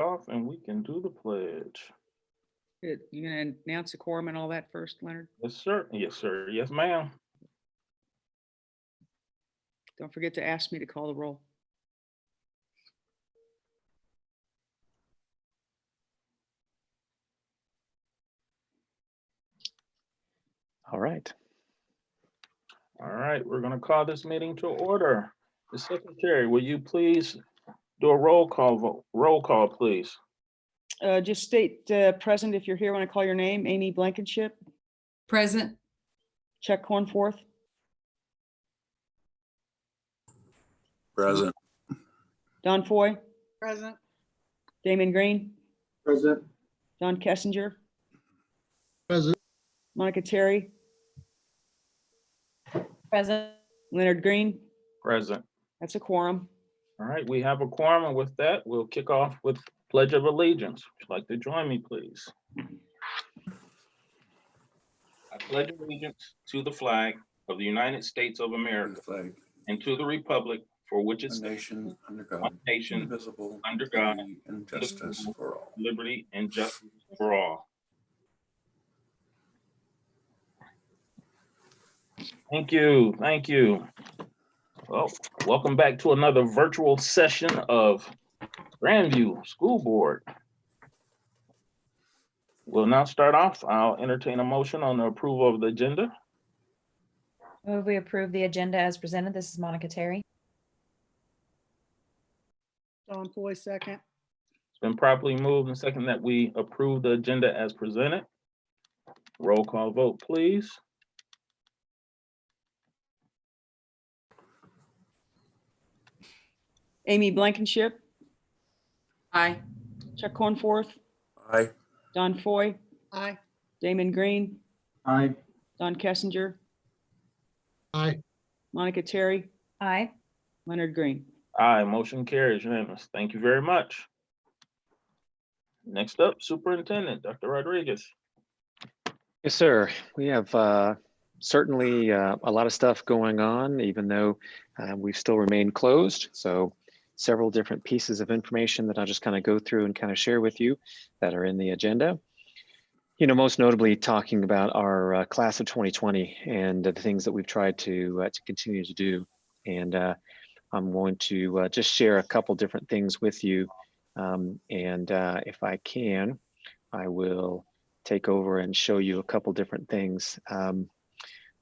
off and we can do the pledge. Good. You gonna announce the quorum and all that first, Leonard? Yes, sir. Yes, sir. Yes, ma'am. Don't forget to ask me to call the roll. All right. All right, we're going to call this meeting to order. The secretary, will you please do a roll call vote? Roll call, please. Just state present if you're here when I call your name. Amy Blankenship, Present. Chuck Cornforth, Present. Don Foy, Present. Damon Green, Present. Don Kessinger, Present. Monica Terry, Present. Leonard Green. Present. That's a quorum. All right, we have a quorum, and with that, we'll kick off with Pledge of Allegiance. Would you like to join me, please? I pledge allegiance to the flag of the United States of America Flag. and to the republic for which it A stands, nation under one God, nation, indivisible, under God, liberty and justice for all. liberty and justice for all. Thank you. Thank you. Well, welcome back to another virtual session of Grandview School Board. We'll now start off. I'll entertain a motion on the approval of the agenda. Move we approve the agenda as presented. This is Monica Terry. Don Foy, second. It's been properly moved and second that we approve the agenda as presented. Roll call vote, please. Amy Blankenship, Aye. Chuck Cornforth, Aye. Don Foy, Aye. Damon Green, Aye. Don Kessinger, Aye. Monica Terry, Aye. Leonard Green. Aye, motion carries unanimous. Thank you very much. Next up, Superintendent, Dr. Rodriguez. Yes, sir. We have certainly a lot of stuff going on, even though we've still remained closed. So several different pieces of information that I'll just kind of go through and kind of share with you that are in the agenda. You know, most notably talking about our class of 2020 and the things that we've tried to continue to do. And I'm going to just share a couple different things with you. If I can, I will take over and show you a couple different things.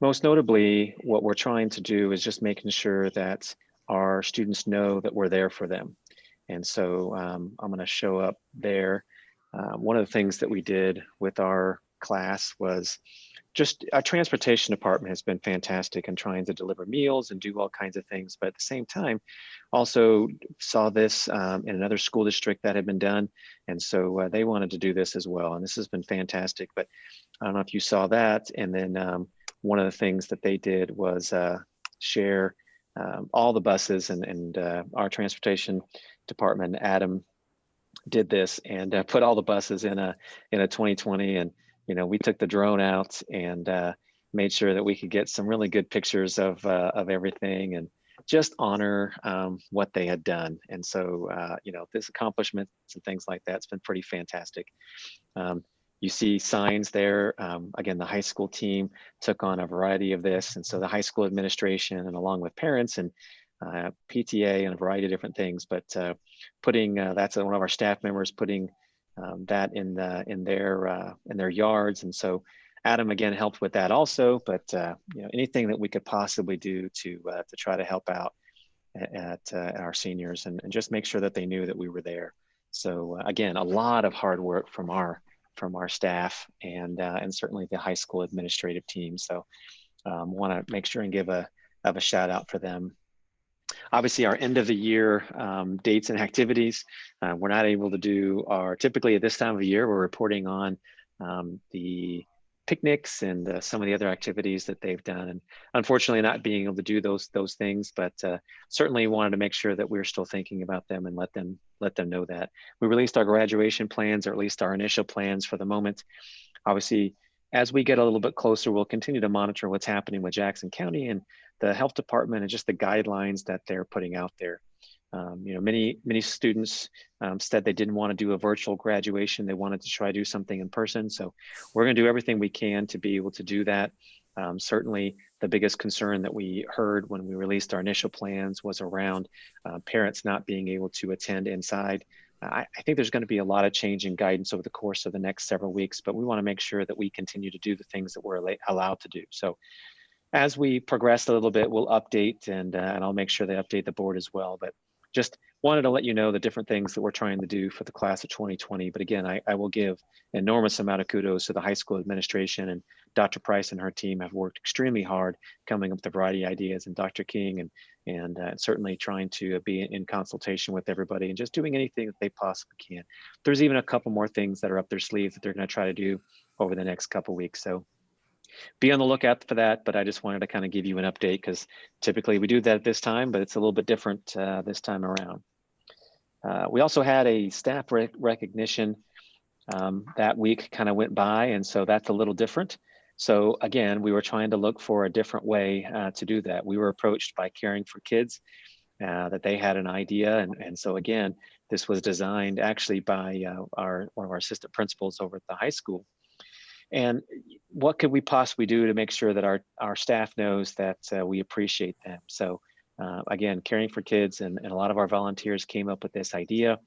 Most notably, what we're trying to do is just making sure that our students know that we're there for them. And so I'm going to show up there. One of the things that we did with our class was just our transportation department has been fantastic in trying to deliver meals and do all kinds of things. But at the same time, also saw this in another school district that had been done. And so they wanted to do this as well. And this has been fantastic. But I don't know if you saw that. And then one of the things that they did was share all the buses and our transportation department, Adam, did this and put all the buses in a 2020. And you know, we took the drone out and made sure that we could get some really good pictures of everything and just honor what they had done. And so, you know, this accomplishments and things like that's been pretty fantastic. You see signs there. Again, the high school team took on a variety of this. And so the high school administration and along with parents and PTA and a variety of different things, but putting that's one of our staff members putting that in their yards. And so Adam again helped with that also, but you know, anything that we could possibly do to try to help out at our seniors and just make sure that they knew that we were there. So again, a lot of hard work from our staff and certainly the high school administrative team. So want to make sure and give a shout out for them. Obviously, our end of the year dates and activities, we're not able to do typically at this time of the year, we're reporting on the picnics and some of the other activities that they've done. And unfortunately not being able to do those things, but certainly wanted to make sure that we're still thinking about them and let them know that. We released our graduation plans, or at least our initial plans for the moment. Obviously, as we get a little bit closer, we'll continue to monitor what's happening with Jackson County and the health department and just the guidelines that they're putting out there. Many students said they didn't want to do a virtual graduation. They wanted to try to do something in person. So we're going to do everything we can to be able to do that. Certainly, the biggest concern that we heard when we released our initial plans was around parents not being able to attend inside. I think there's going to be a lot of change in guidance over the course of the next several weeks, but we want to make sure that we continue to do the things that we're allowed to do. So as we progress a little bit, we'll update and I'll make sure they update the board as well. But just wanted to let you know the different things that we're trying to do for the class of 2020. But again, I will give enormous amount of kudos to the high school administration, and Dr. Price and her team have worked extremely hard coming up with a variety of ideas, and Dr. King and certainly trying to be in consultation with everybody and just doing anything that they possibly can. There's even a couple more things that are up their sleeves that they're going to try to do over the next couple weeks. So be on the lookout for that, but I just wanted to kind of give you an update because typically we do that at this time, but it's a little bit different this time around. We also had a staff recognition that week kind of went by, and so that's a little different. So again, we were trying to look for a different way to do that. We were approached by Caring for Kids that they had an idea, and so again, this was designed actually by one of our assistant principals over at the high school. And what could we possibly do to make sure that our staff knows that we appreciate them? So again, Caring for Kids and a lot of our volunteers came up with this idea,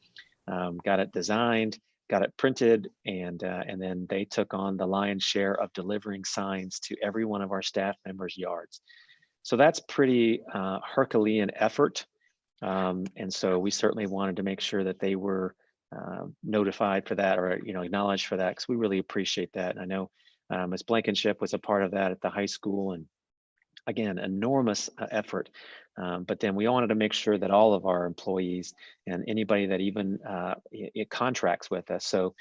got it designed, got it printed, and then they took on the lion's share of delivering signs to every one of our staff members' yards. So that's pretty Herculean effort. And so we certainly wanted to make sure that they were notified for that, or acknowledged for that, because we really appreciate that. And I know Ms. Blankenship was a part of that at the high school, and again, enormous effort. But then we wanted to make sure that all of our employees and anybody that even it contracts with us. So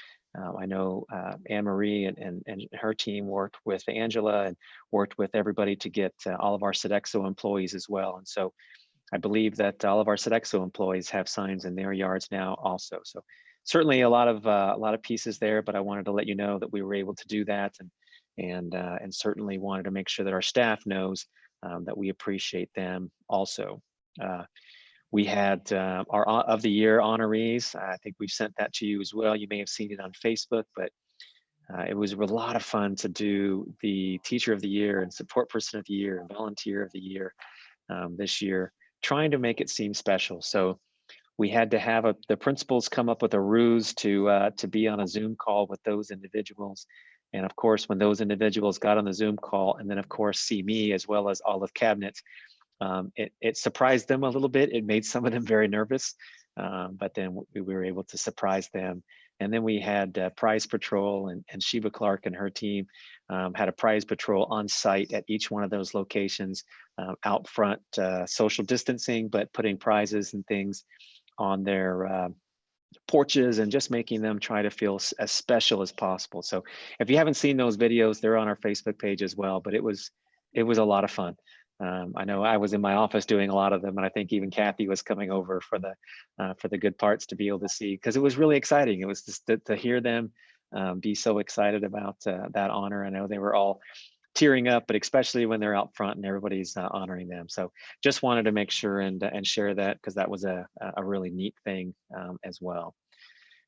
I know Anne Marie and her team worked with Angela and worked with everybody to get all of our Sodexo employees as well. And so I believe that all of our Sodexo employees have signs in their yards now also. So certainly a lot of pieces there, but I wanted to let you know that we were able to do that, and certainly wanted to make sure that our staff knows that we appreciate them also. We had our of the year honorees. I think we've sent that to you as well. You may have seen it on Facebook, but it was a lot of fun to do the Teacher of the Year and Support Person of the Year and Volunteer of the Year this year, trying to make it seem special. So we had to have the principals come up with a ruse to be on a Zoom call with those individuals. And of course, when those individuals got on the Zoom call and then of course see me as well as all of cabinet, it surprised them a little bit. It made some of them very nervous, but then we were able to surprise them. And then we had Prize Patrol and Sheba Clark and her team had a Prize Patrol on site at each one of those locations, out front, social distancing, but putting prizes and things on their porches and just making them try to feel as special as possible. So if you haven't seen those videos, they're on our Facebook page as well, but it was a lot of fun. I know I was in my office doing a lot of them, and I think even Kathy was coming over for the good parts to be able to see, because it was really exciting. It was just to hear them be so excited about that honor. I know they were all tearing up, but especially when they're out front and everybody's honoring them. So just wanted to make sure and share that, because that was a really neat thing as well.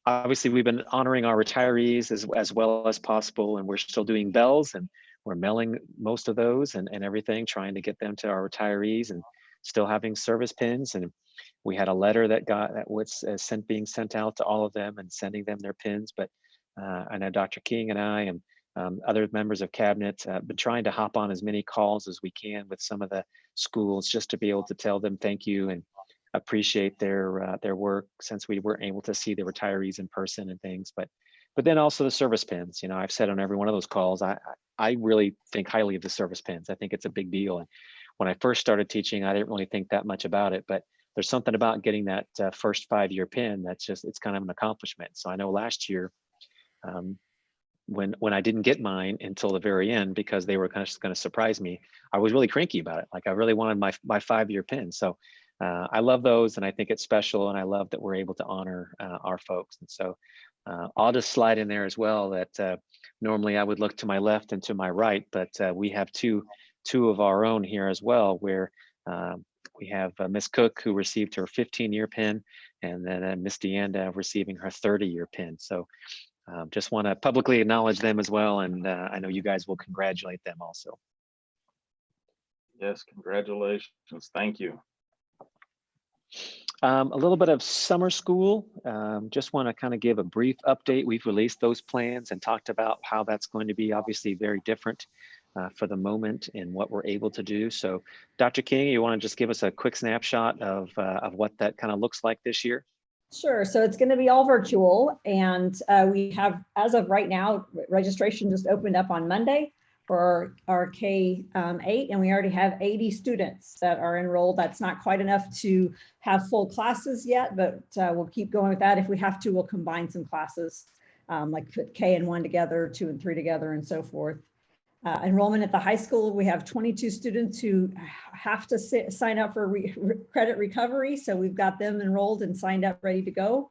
Obviously, we've been honoring our retirees as well as possible, and we're still doing bells, and we're mailing most of those and everything, trying to get them to our retirees, and still having service pins. And we had a letter that was being sent out to all of them and sending them their pins. But I know Dr. King and I and other members of cabinet been trying to hop on as many calls as we can with some of the schools, just to be able to tell them thank you and appreciate their work, since we weren't able to see the retirees in person and things. But then also the service pins. I've said on every one of those calls, I really think highly of the service pins. I think it's a big deal. And when I first started teaching, I didn't really think that much about it, but there's something about getting that first 5-year pin that's it's kind of an accomplishment. So I know last year, when I didn't get mine until the very end, because they were kind of going to surprise me, I was really cranky about it. Like, I really wanted my 5-year pin. So I love those, and I think it's special, and I love that we're able to honor our folks. And so I'll just slide in there as well that normally I would look to my left and to my right, but we have two of our own here as well, where We have Miss Cook, who received her 15-year pin, and then Miss Deanda receiving her 30-year pin. So just want to publicly acknowledge them as well, and I know you guys will congratulate them also. Yes, congratulations. Thank you. A little bit of summer school. Just want to kind of give a brief update. We've released those plans and talked about how that's going to be obviously very different for the moment and what we're able to do. So Dr. King, you want to just give us a quick snapshot of what that kind of looks like this year? Sure. So it's going to be all virtual. And we have, as of right now, registration just opened up on Monday for our K-8, and we already have 80 students that are enrolled. That's not quite enough to have full classes yet, but we'll keep going with that. If we have to, we'll combine some classes, like put K and 1 together, 2 and 3 together, and so forth. Enrollment at the high school, we have 22 students who have to sign up for credit recovery. So we've got them enrolled and signed up, ready to go.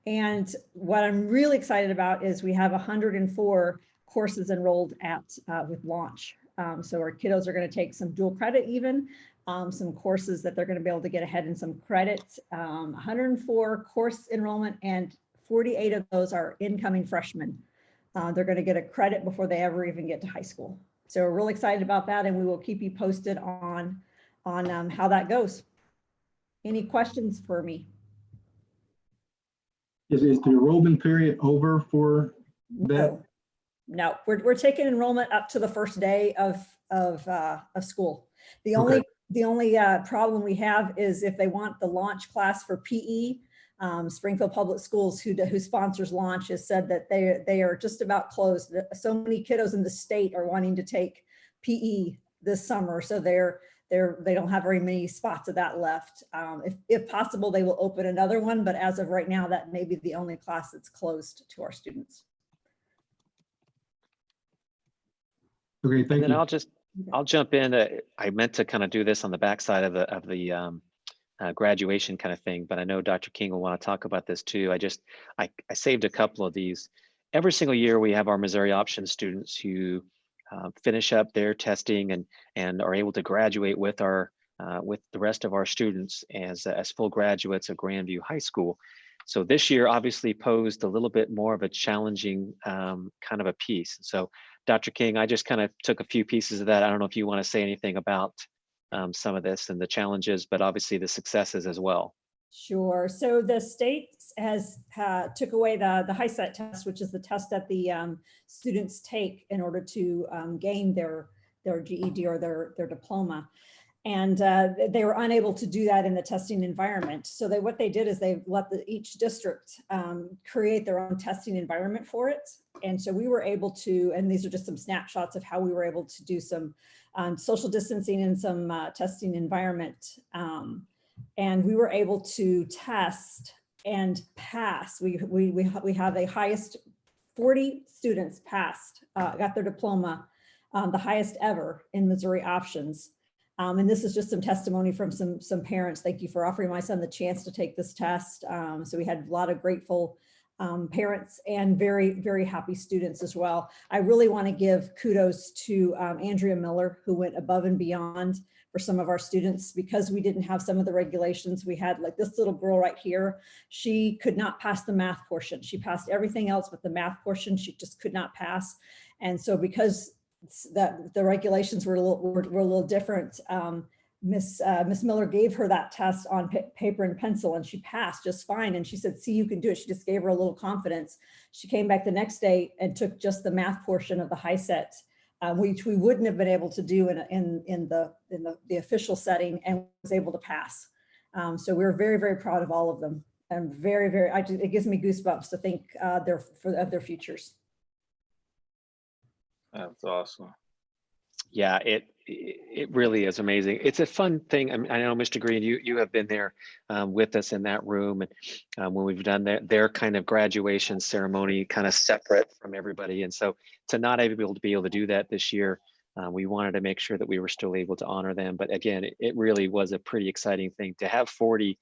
And what I'm really excited about is we have 104 courses enrolled at with launch. So our kiddos are going to take some dual credit even, some courses that they're going to be able to get ahead in some credits. 104 course enrollment, and 48 of those are incoming freshmen. They're going to get a credit before they ever even get to high school. So we're really excited about that, and we will keep you posted on how that goes. Any questions for me? Is the enrollment period over for that? No, we're taking enrollment up to the first day of school. The only problem we have is if they want the launch class for PE. Springfield Public Schools, who sponsors launch, has said that they are just about closed. So many kiddos in the state are wanting to take PE this summer, so they don't have very many spots of that left. If possible, they will open another one, but as of right now, that may be the only class that's closed to our students. Okay, thank And then you. I'll jump in. I meant to kind of do this on the backside of the graduation kind of thing, but I know Dr. King will want to talk about this too. I saved a couple of these. Every single year we have our Missouri Options students who finish up their testing and are able to graduate with with the rest of our students as full graduates of Grandview High School. So this year obviously posed a little bit more of a challenging kind of a piece. So Dr. King, I just kind of took a few pieces of that. I don't know if you want to say anything about some of this and the challenges, but obviously the successes as well. Sure. So the state has took away the HiSET test, which is the test that the students take in order to gain their GED or their diploma. And they were unable to do that in the testing environment. So what they did is they let each district create their own testing environment for it. And so we were able to, and these are just some snapshots of how we were able to do some social distancing in some testing environment. And we were able to test and pass. We have the highest 40 students passed, got their diploma, the highest ever in Missouri Options. And this is just some testimony from some parents. Thank you for offering my son the chance to take this test. So we had a lot of grateful parents and very, very happy students as well. I really want to give kudos to Andrea Miller, who went above and beyond for some of our students because we didn't have some of the regulations. We had like this little girl right here. She could not pass the math portion. She passed everything else, but the math portion, she just could not pass. And so because the regulations were a little different, Miss Miller gave her that test on paper and pencil, and she passed just fine. And she said, "See, you can do it." She just gave her a little confidence. She came back the next day and took just the math portion of the HiSET, which we wouldn't have been able to do in the official setting, and was able to pass. So we're very, very proud of all of them, and very, very. It gives me goosebumps to think of their futures. That's awesome. Yeah, it really is amazing. It's a fun thing. I mean, I know, Mr. Green, you have been there with us in that room, and when we've done their kind of graduation ceremony, kind of separate from everybody. And so to not be able to do that this year, we wanted to make sure that we were still able to honor them. But again, it really was a pretty exciting thing to have 40.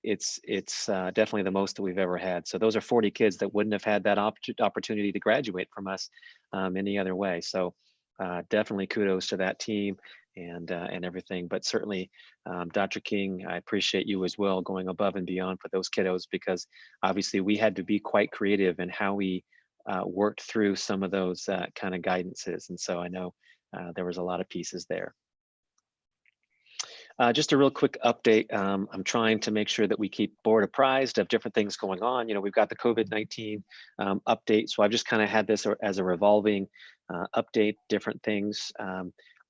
It's definitely the most that we've ever had. So those are 40 kids that wouldn't have had that opportunity to graduate from us any other way. So definitely kudos to that team. and everything. But certainly, Dr. King, I appreciate you as well going above and beyond for those kiddos, because obviously we had to be quite creative in how we worked through some of those kind of guidances. And so I know there was a lot of pieces there. Just a real quick update. I'm trying to make sure that we keep board apprised of different things going on. You know, we've got the COVID-19 update. So I've just kind of had this as a revolving update, different things.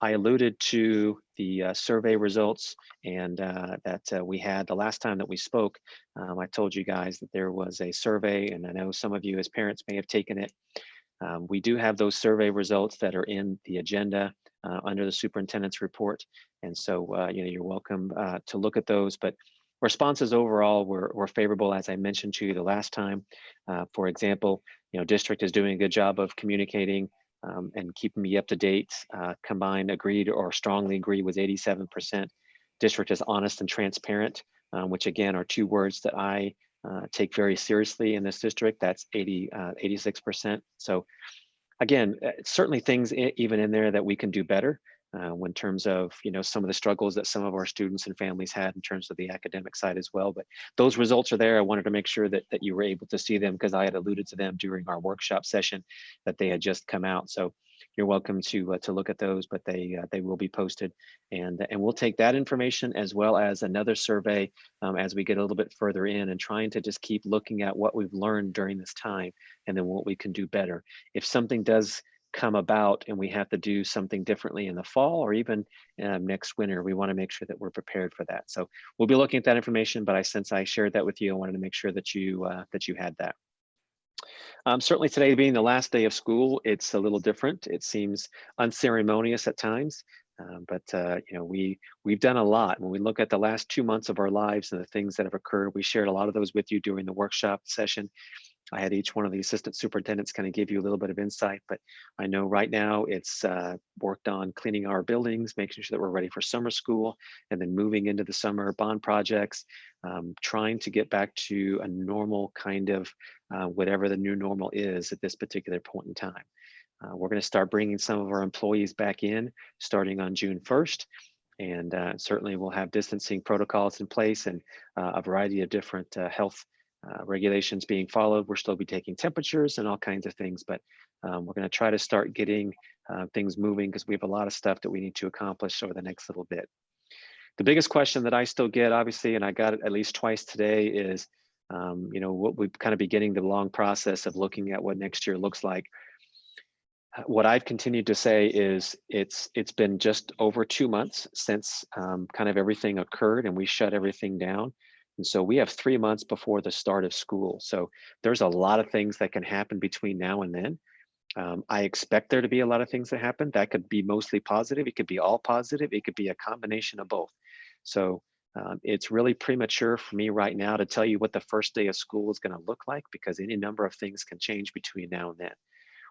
I alluded to the survey results and that we had the last time that we spoke. I told you guys that there was a survey, and I know some of you as parents may have taken it. We do have those survey results that are in the agenda under the superintendent's report. And so, you know, you're welcome to look at those, but responses overall were favorable, as I mentioned to you the last time. For example, you know, district is doing a good job of communicating and keeping me up to date. Combined agreed or strongly agree was 87%. District is honest and transparent, which again are two words that I take very seriously in this district. That's 86%. So again, certainly things even in there that we can do better in terms of, you know, some of the struggles that some of our students and families had in terms of the academic side as well. But those results are there. I wanted to make sure that you were able to see them because I had alluded to them during our workshop session that they had just come out. So you're welcome to look at those, but they will be posted, and we'll take that information as well as another survey as we get a little bit further in and trying to just keep looking at what we've learned during this time and then what we can do better. If something does come about and we have to do something differently in the fall or even next winter, we want to make sure that we're prepared for that. So we'll be looking at that information, but since I shared that with you, I wanted to make sure that you had that. Certainly today being the last day of school, it's a little different. It seems unceremonious at times, but you know, we've done a lot. When we look at the last 2 months of our lives and the things that have occurred, we shared a lot of those with you during the workshop session. I had each one of the assistant superintendents kind of give you a little bit of insight, but I know right now it's worked on cleaning our buildings, making sure that we're ready for summer school, and then moving into the summer bond projects, trying to get back to a normal kind of whatever the new normal is at this particular point in time. We're going to start bringing some of our employees back in starting on June 1st. And certainly we'll have distancing protocols in place and a variety of different health regulations being followed. We'll still be taking temperatures and all kinds of things, but we're going to try to start getting things moving because we have a lot of stuff that we need to accomplish over the next little bit. The biggest question that I still get, obviously, and I got it at least twice today, is you know, what we've kind of beginning the long process of looking at what next year looks like. What I've continued to say is it's been just over 2 months since kind of everything occurred and we shut everything down. And so we have 3 months before the start of school. So there's a lot of things that can happen between now and then. I expect there to be a lot of things that happen. That could be mostly positive. It could be all positive. It could be a combination of both. So it's really premature for me right now to tell you what the first day of school is going to look like because any number of things can change between now and then.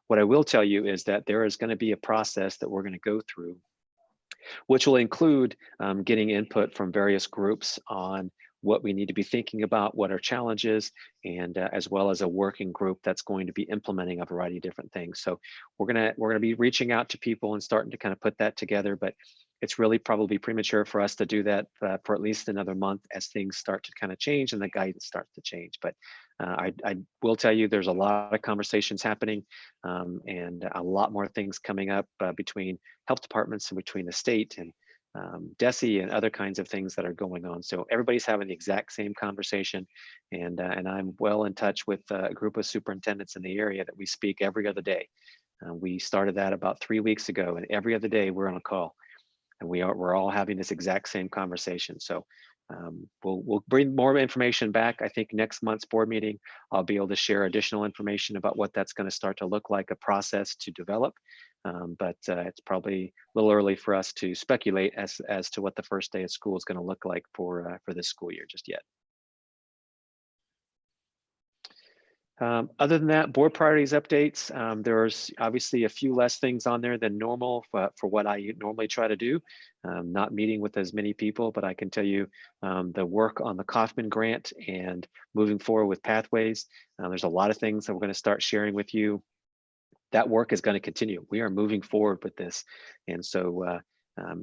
What I will tell you is that there is going to be a process that we're going to go through, which will include getting input from various groups on what we need to be thinking about, what our challenges, and as well as a working group that's going to be implementing a variety of different things. So we're gonna be reaching out to people and starting to kind of put that together, but it's really probably premature for us to do that for at least another month as things start to kind of change and the guidance starts to change. But I will tell you there's a lot of conversations happening and a lot more things coming up between health departments and between the state and DESE and other kinds of things that are going on. So everybody's having the exact same conversation, and I'm well in touch with a group of superintendents in the area that we speak every other day. We started that about 3 weeks ago, and every other day we're on a call, and we're all having this exact same conversation. So we'll bring more information back. I think next month's board meeting, I'll be able to share additional information about what that's going to start to look like, a process to develop. But it's probably a little early for us to speculate as to what the first day of school is going to look like for this school year just yet. Other than that, board priorities updates, there's obviously a few less things on there than normal for what I normally try to do. Not meeting with as many people, but I can tell you the work on the Kauffman grant and moving forward with pathways. There's a lot of things that we're going to start sharing with you. That work is going to continue. We are moving forward with this. And so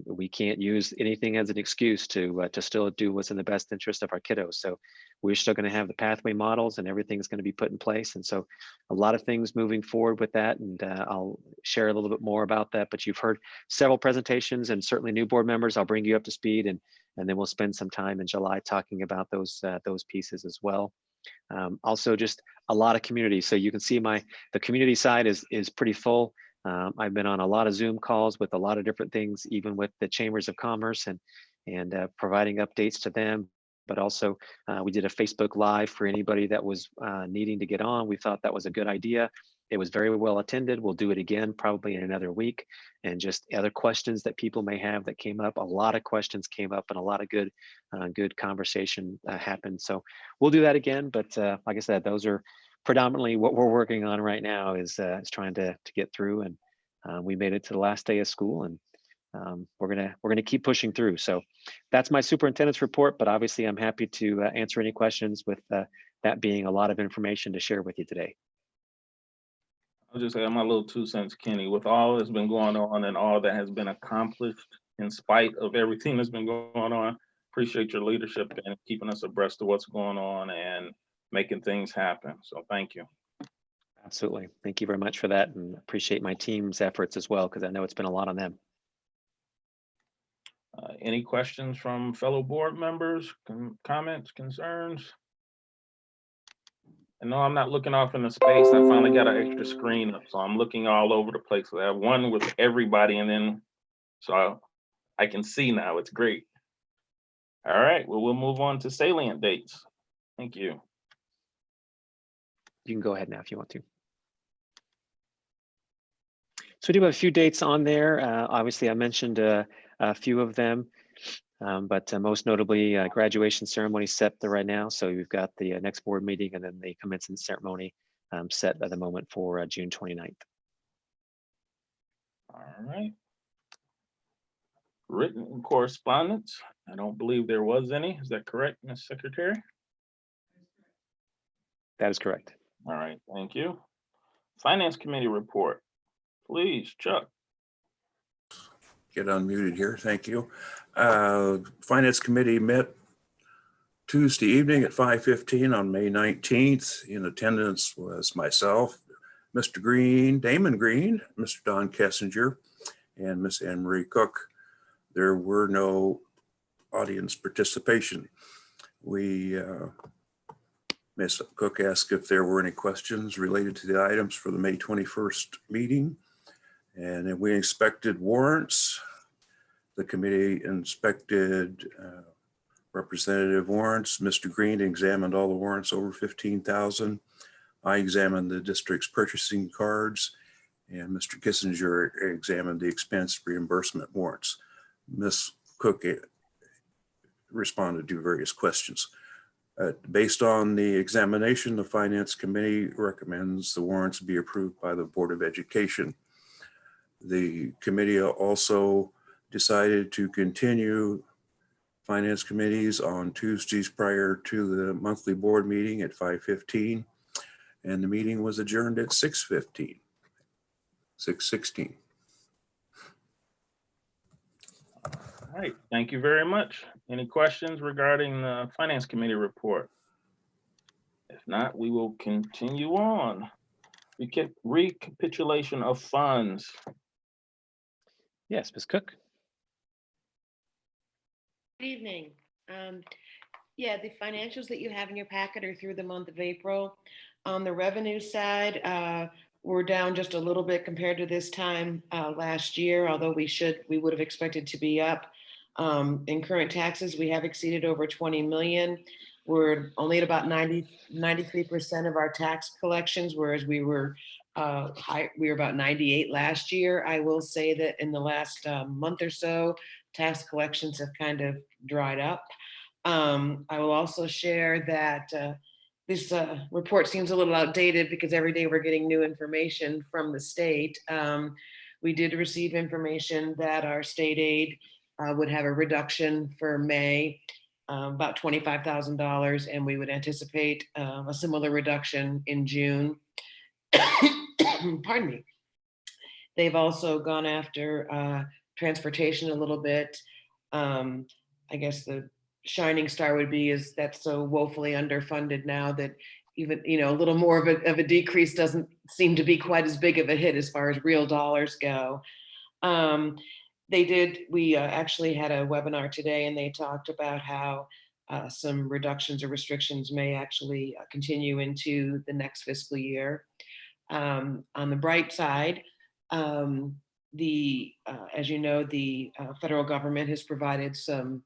We can't use anything as an excuse to still do what's in the best interest of our kiddos. So we're still going to have the pathway models and everything's going to be put in place. And so a lot of things moving forward with that. And I'll share a little bit more about that. But you've heard several presentations and certainly new board members. I'll bring you up to speed and then we'll spend some time in July talking about those pieces as well. Also just a lot of community. So you can see the community side is pretty full. I've been on a lot of Zoom calls with a lot of different things, even with the chambers of commerce and providing updates to them. But also we did a Facebook Live for anybody that was needing to get on. We thought that was a good idea. It was very well attended. We'll do it again probably in another week. And just other questions that people may have that came up. A lot of questions came up and a lot of good conversation happened. So we'll do that again. But like I said, those are predominantly what we're working on right now is trying to get through. And we made it to the last day of school, and we're gonna keep pushing through. So that's my superintendent's report. But obviously, I'm happy to answer any questions with that being a lot of information to share with you today. I'll just add my little 2 cents, Kenny, with all that's been going on and all that has been accomplished in spite of everything that's been going on. Appreciate your leadership and keeping us abreast of what's going on and making things happen. So thank you. Absolutely. Thank you very much for that, and appreciate my team's efforts as well, because I know it's been a lot on them. Any questions from fellow board members, comments, concerns? And no, I'm not looking off in the space. I finally got an extra screen up, so I'm looking all over the place. I have one with everybody, and then so I can see now. It's great. All right, well, we'll move on to salient dates. Thank you. You can go ahead now if you want to. So we do have a few dates on there. Obviously, I mentioned a few of them, but most notably, graduation ceremony set right now. So we've got the next board meeting and then the commencement ceremony set at the moment for June 29th. All right. Written correspondence. I don't believe there was any. Is that correct, Ms. Secretary? That is correct. All right, thank you. Finance Committee report. Please, Chuck. Get unmuted here. Thank you. Finance Committee met Tuesday evening at 5:15 on May 19th. In attendance was myself, Mr. Green, Damon Green, Mr. Don Kessinger, and Miss Anne Marie Cook. There were no audience participation. Ms. Cook asked if there were any questions related to the items for the May 21st meeting. And then we inspected warrants. The committee inspected representative warrants. Mr. Green examined all the warrants over 15,000. I examined the district's purchasing cards, and Mr. Kissinger examined the expense reimbursement warrants. Ms. Cook responded to various questions. Based on the examination, the Finance Committee recommends the warrants be approved by the Board of Education. The committee also decided to continue finance committees on Tuesdays prior to the monthly board meeting at 5:15, and the meeting was adjourned at 6:16. All right, thank you very much. Any questions regarding the Finance Committee report? If not, we will continue on. Recapitulation of funds. Yes, Ms. Cook. Good evening. Yeah, the financials that you have in your packet are through the month of April. On the revenue side, we're down just a little bit compared to this time last year, although we would have expected to be up. In current taxes, we have exceeded over 20 million. We're only at about 93% of our tax collections, whereas we were about 98 last year. I will say that in the last month or so, tax collections have kind of dried up. I will also share that this report seems a little outdated because every day we're getting new information from the state. We did receive information that our state aid would have a reduction for May, about $25,000, and we would anticipate a similar reduction in June. Pardon me. They've also gone after transportation a little bit. I guess the shining star would be is that's so woefully underfunded now that even, a little more of a decrease doesn't seem to be quite as big of a hit as far as real dollars go. We actually had a webinar today, and they talked about how some reductions or restrictions may actually continue into the next fiscal year. On the bright side, as you know, the federal government has provided some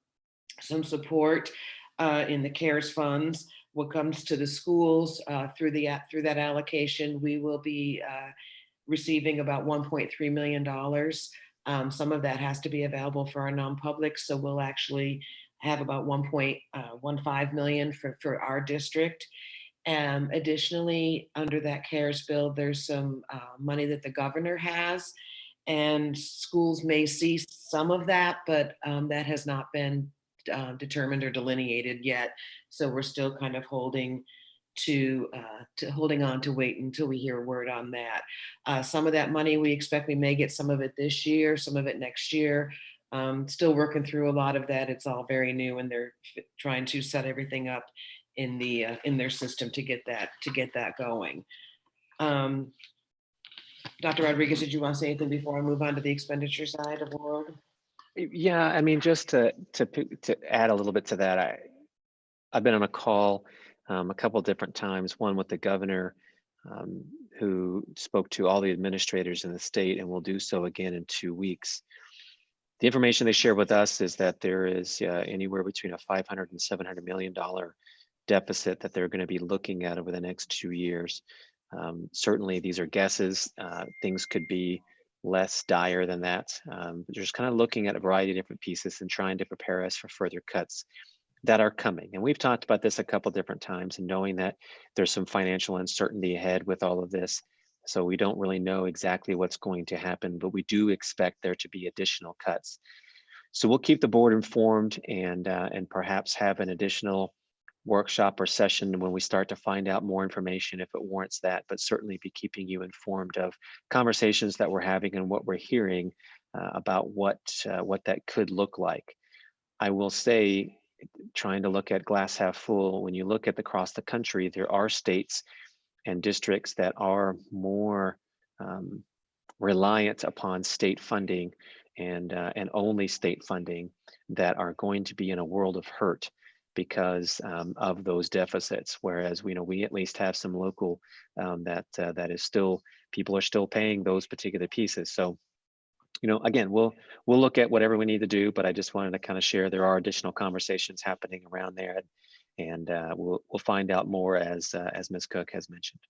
support in the CARES funds. What comes to the schools through that allocation, we will be receiving about $1.3 million. Some of that has to be available for our non-public, so we'll actually have about 1.15 million for our district. Additionally, under that CARES bill, there's some money that the governor has, and schools may see some of that, but that has not been determined or delineated yet. So we're still kind of holding on to wait until we hear word on that. Some of that money we expect we may get some of it this year, some of it next year. Still working through a lot of that. It's all very new, and they're trying to set everything up in their system to get that going. Dr. Rodriguez, did you want to say anything before I move on to the expenditure side of the world? Yeah, I mean, just to add a little bit to that, I've been on a call a couple different times, one with the governor, who spoke to all the administrators in the state, and will do so again in 2 weeks. The information they shared with us is that there is anywhere between a $500 and $700 million deficit that they're going to be looking at over the next 2 years. Certainly, these are guesses. Things could be less dire than that. But just kind of looking at a variety of different pieces and trying to prepare us for further cuts that are coming. And we've talked about this a couple different times, and knowing that there's some financial uncertainty ahead with all of this. So we don't really know exactly what's going to happen, but we do expect there to be additional cuts. So we'll keep the board informed, and perhaps have an additional workshop or session when we start to find out more information if it warrants that, but certainly be keeping you informed of conversations that we're having and what we're hearing about what that could look like. I will say, trying to look at glass half full, when you look at across the country, there are states and districts that are more reliant upon state funding and only state funding, that are going to be in a world of hurt because of those deficits. Whereas we at least have some local that is still, people are still paying those particular pieces. So again, we'll look at whatever we need to do, but I just wanted to kind of share there are additional conversations happening around there, and we'll find out more as Ms. Cook has mentioned.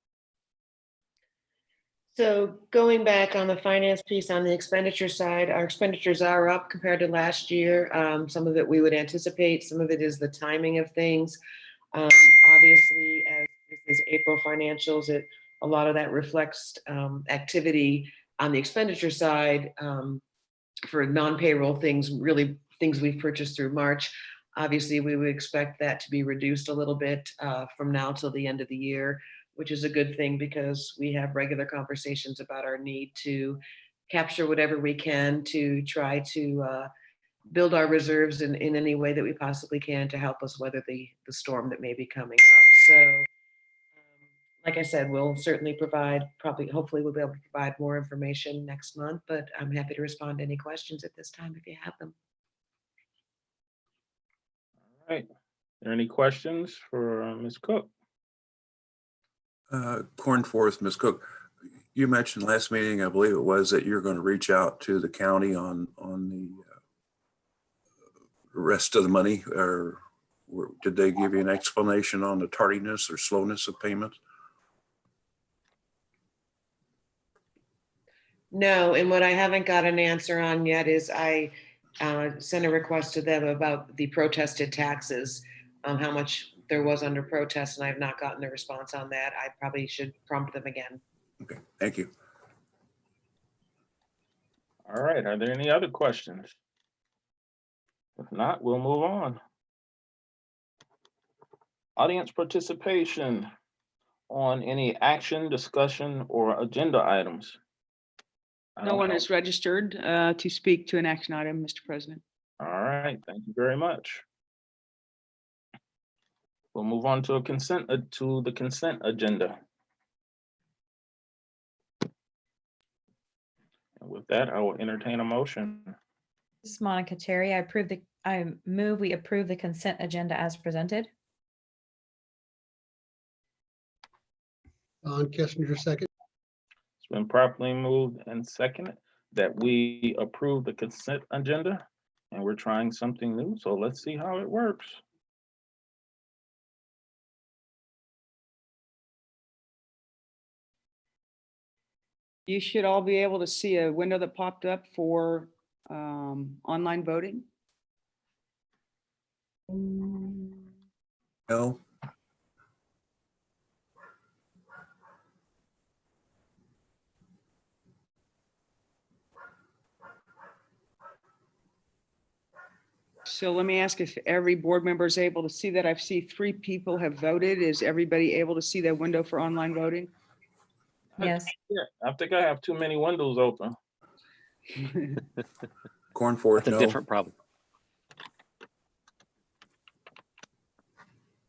So going back on the finance piece, on the expenditure side, our expenditures are up compared to last year. Some of it we would anticipate, some of it is the timing of things. Obviously, as this is April financials, a lot of that reflects activity on the expenditure side for non-payroll things, really things we've purchased through March. Obviously, we would expect that to be reduced a little bit from now till the end of the year, which is a good thing because we have regular conversations about our need to capture whatever we can to try to build our reserves in any way that we possibly can to help us weather the storm that may be coming up. So like I said, we'll certainly provide, hopefully we'll be able to provide more information next month, but I'm happy to respond to any questions at this time if you have them. All right. Are there any questions for Ms. Cook? Cornforth, Ms. Cook, you mentioned last meeting, I believe it was, that you're going to reach out to the county on the rest of the money, or did they give you an explanation on the tardiness or slowness of payments? No, and what I haven't got an answer on yet is I sent a request to them about the protested taxes, how much there was under protest, and I have not gotten a response on that. I probably should prompt them again. Okay, thank you. All right, are there any other questions? If not, we'll move on. Audience participation on any action, discussion, or agenda items. I No don't one know. is registered to speak to an action item, Mr. President. All right, thank you very much. We'll move on to the consent agenda. And with that, I will entertain a motion. This is Monica Terry. I move we approve the consent agenda as presented. Don Kissinger, second. It's been properly moved and seconded that we approve the consent agenda, and we're trying something new, so let's see how it works. You should all be able to see a window that popped up for online voting. No, So let me ask if every board member is able to see that. I see 3 people have voted. Is everybody able to see that window for online voting? Yes. Yeah, I think I have too many windows open. Cornforth, That's a no. different problem.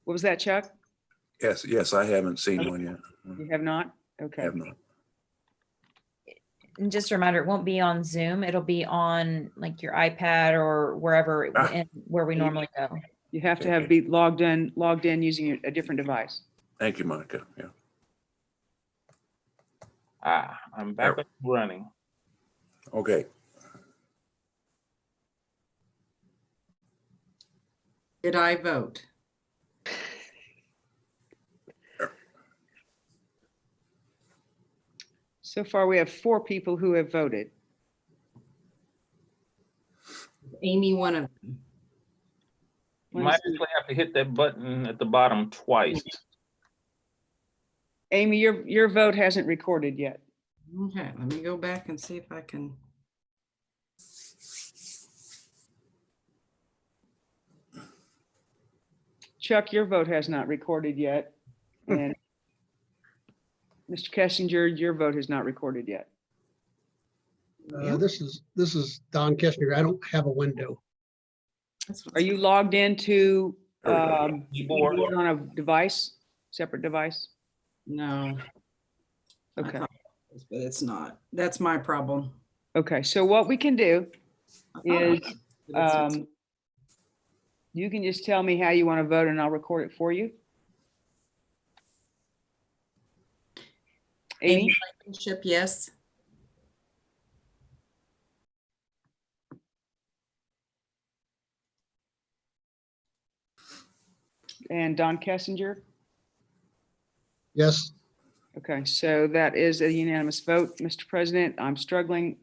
What was that, Chuck? Yes, I haven't seen one yet. You have not? Okay. Have not. And just a reminder, it won't be on Zoom. It'll be on like your iPad or wherever, where we normally go. You have to be logged in using a different device. Thank you, Monica. Yeah. I'm back up and running. Okay. Did I vote? So far, we have 4 people who have voted. Amy, one of them. You might actually have to hit that button at the bottom twice. Amy, your vote hasn't recorded yet. Okay, let me go back and see if I can. Chuck, your vote has not recorded yet. And Mr. Kessinger, your vote has not recorded yet. This is Don Kissinger. I don't have a window. Are you logged into Keyboard. keyboard on a device, separate device? No. I Okay. thought it was, but it's not. That's my problem. Okay, so what we can do I thought it is was, but it's not. you can just tell me how you want to vote and I'll record it for you. Amy? Blankenship, yes. And Don Kessinger? Yes, Okay, so that is a unanimous vote, Mr. President. I'm struggling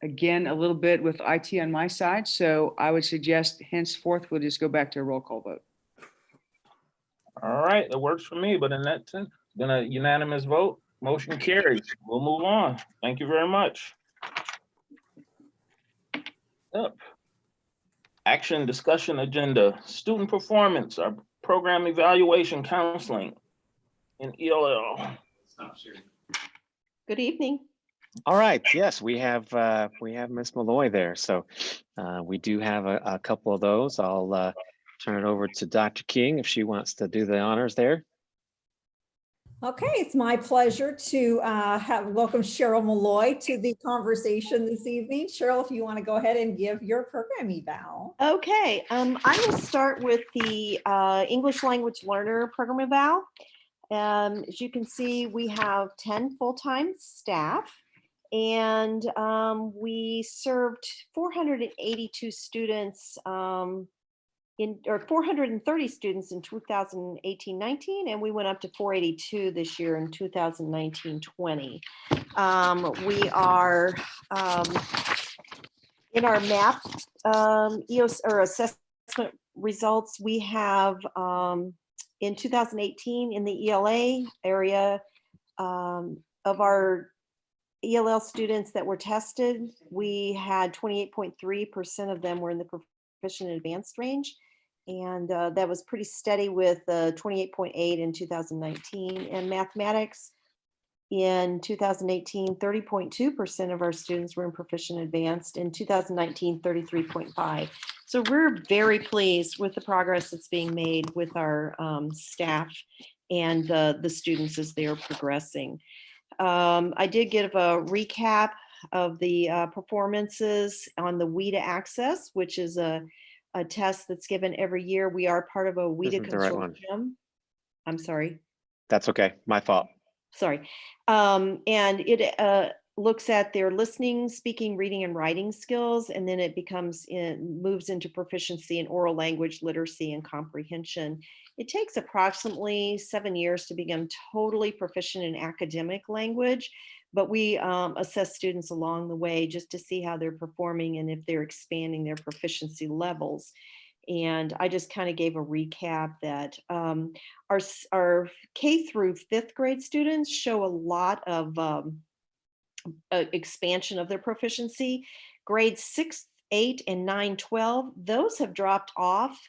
again a little bit with IT on my side, so I would suggest henceforth we'll just go back to a roll call vote. All right, that works for me, but in that sense, been a unanimous vote, motion carries. We'll move on. Thank you very much. Up. Action discussion agenda, student performance, our program evaluation counseling in ELL. Good evening. All right, yes, we have Ms. Malloy there. So we do have a couple of those. I'll turn it over to Dr. King if she wants to do the honors there. Okay, it's my pleasure to welcome Cheryl Malloy to the conversation this evening. Cheryl, if you want to go ahead and give your program eval. Okay, I will start with the English language learner program eval. As you can see, we have 10 full-time staff, and we served 482 students or 430 students in 2018-19, and we went up to 482 this year in 2019-20. We are in our MAP EOS or assessment results. We have in 2018 in the ELA area of our ELL students that were tested, we had 28.3% of them were in the proficient and advanced range. And that was pretty steady with 28.8 in 2019. And mathematics, In 2018, 30.2% of our students were in proficient advanced. In 2019, 33.5. So we're very pleased with the progress that's being made with our staff and the students as they are progressing. I did give a recap of the performances on the WIDA Access, which is a test that's given every year. We are part of a WIDA Isn't the right one. consortium. I'm sorry. That's okay. My fault. Sorry. And it looks at their listening, speaking, reading, and writing skills, and then it moves into proficiency in oral language, literacy, and comprehension. It takes approximately 7 years to become totally proficient in academic language, but we assess students along the way just to see how they're performing and if they're expanding their proficiency levels. And I just kind of gave a recap that our K through 5th grade students show a lot of expansion of their proficiency. Grades 6, 8, and 9, 12, those have dropped off.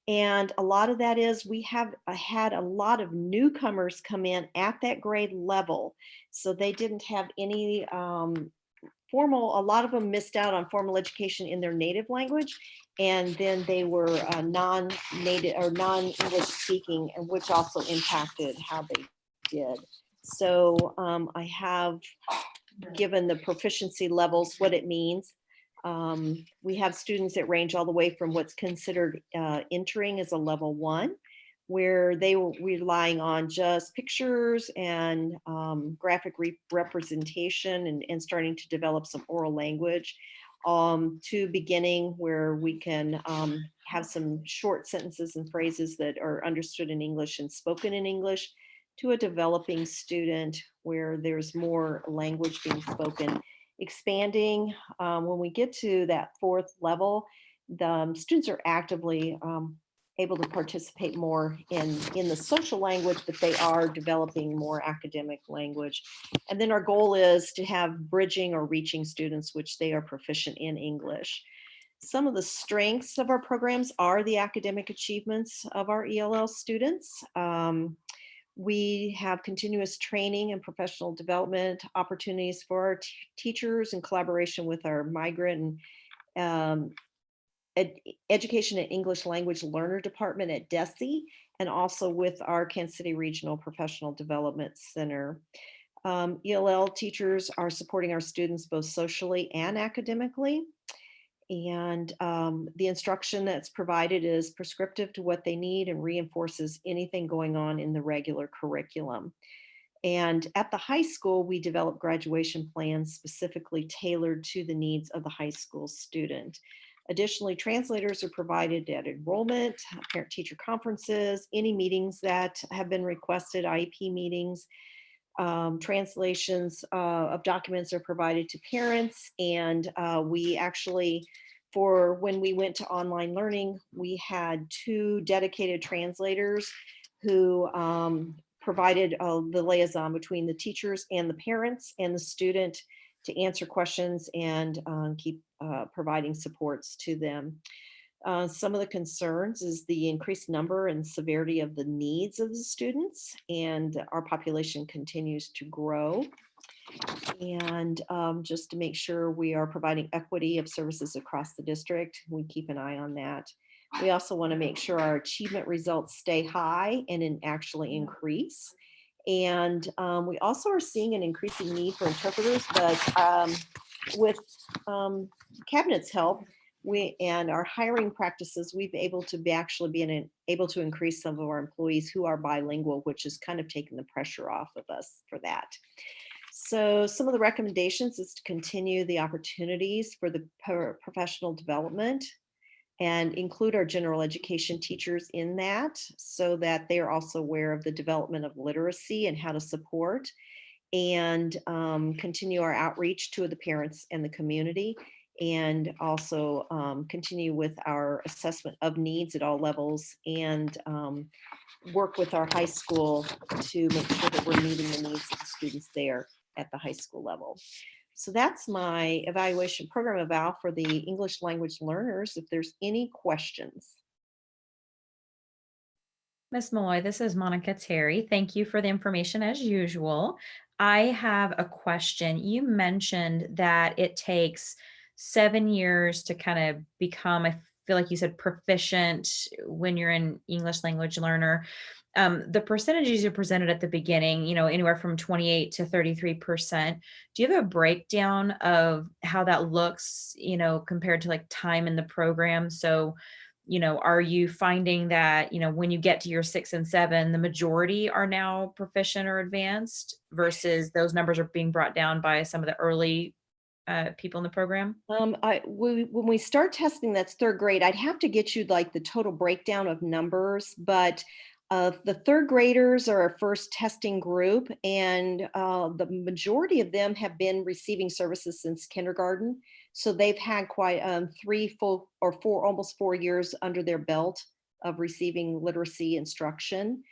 And a lot of that is we have had a lot of newcomers come in at that grade level. So they didn't have any a lot of them missed out on formal education in their native language. And then they were non-native or non-English speaking, and which also impacted how they did. So I have given the proficiency levels what it means. We have students that range all the way from what's considered entering as a level 1, where they were relying on just pictures and graphic representation and starting to develop some oral language, to beginning where we can have some short sentences and phrases that are understood in English and spoken in English, to a developing student where there's more language being spoken. Expanding, when we get to that 4th level, the students are actively able to participate more in the social language, but they are developing more academic language. And then our goal is to have bridging or reaching students, which they are proficient in English. Some of the strengths of our programs are the academic achievements of our ELL students. We have continuous training and professional development opportunities for our teachers in collaboration with our migrant and Education and English Language Learner Department at DESE, and also with our Kansas City Regional Professional Development Center. ELL teachers are supporting our students both socially and academically. And the instruction that's provided is prescriptive to what they need and reinforces anything going on in the regular curriculum. And at the high school, we develop graduation plans specifically tailored to the needs of the high school student. Additionally, translators are provided at enrollment, parent-teacher conferences, any meetings that have been requested, IEP meetings. Translations of documents are provided to parents, and we actually, for when we went to online learning, we had 2 dedicated translators who provided the liaison between the teachers and the parents and the student to answer questions and keep providing supports to them. Some of the concerns is the increased number and severity of the needs of the students, and our population continues to grow. And just to make sure we are providing equity of services across the district, we keep an eye on that. We also want to make sure our achievement results stay high and actually increase. And we also are seeing an increasing need for interpreters, but with Cabinet's help, and our hiring practices, we've able to able to increase some of our employees who are bilingual, which is kind of taking the pressure off of us for that. So some of the recommendations is to continue the opportunities for the professional development and include our general education teachers in that, so that they are also aware of the development of literacy and how to support, and continue our outreach to the parents and the community, and also continue with our assessment of needs at all levels, and work with our high school to make sure that we're meeting the needs of the students there at the high school level. So that's my evaluation program eval for the English language learners. If there's any questions. Ms. Malloy, this is Monica Terry. Thank you for the information as usual. I have a question. You mentioned that it takes 7 years to kind of become, I feel like you said, proficient when you're an English language learner. The percentages you presented at the beginning, anywhere from 28 to 33%. Do you have a breakdown of how that looks, compared to like time in the program? So, are you finding that, when you get to your 6 and 7, the majority are now proficient or advanced versus those numbers are being brought down by some of the early people in the program? When we start testing, that's third grade. I'd have to get you like the total breakdown of numbers, but the third graders are our first testing group, and the majority of them have been receiving services since kindergarten. So they've had quite 3 full or 4, almost 4 years under their belt of receiving literacy instruction.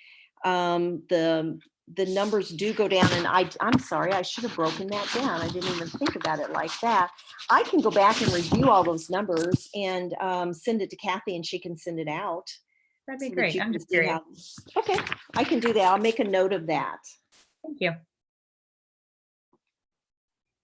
The numbers do go down, and I'm sorry, I should have broken that down. I didn't even think about it like that. I can go back and review all those numbers and send it to Kathy, and she can send it out. That'd be so that great. you I'm can just see curious. Okay, I can do that. I'll make a note of that. Thank you.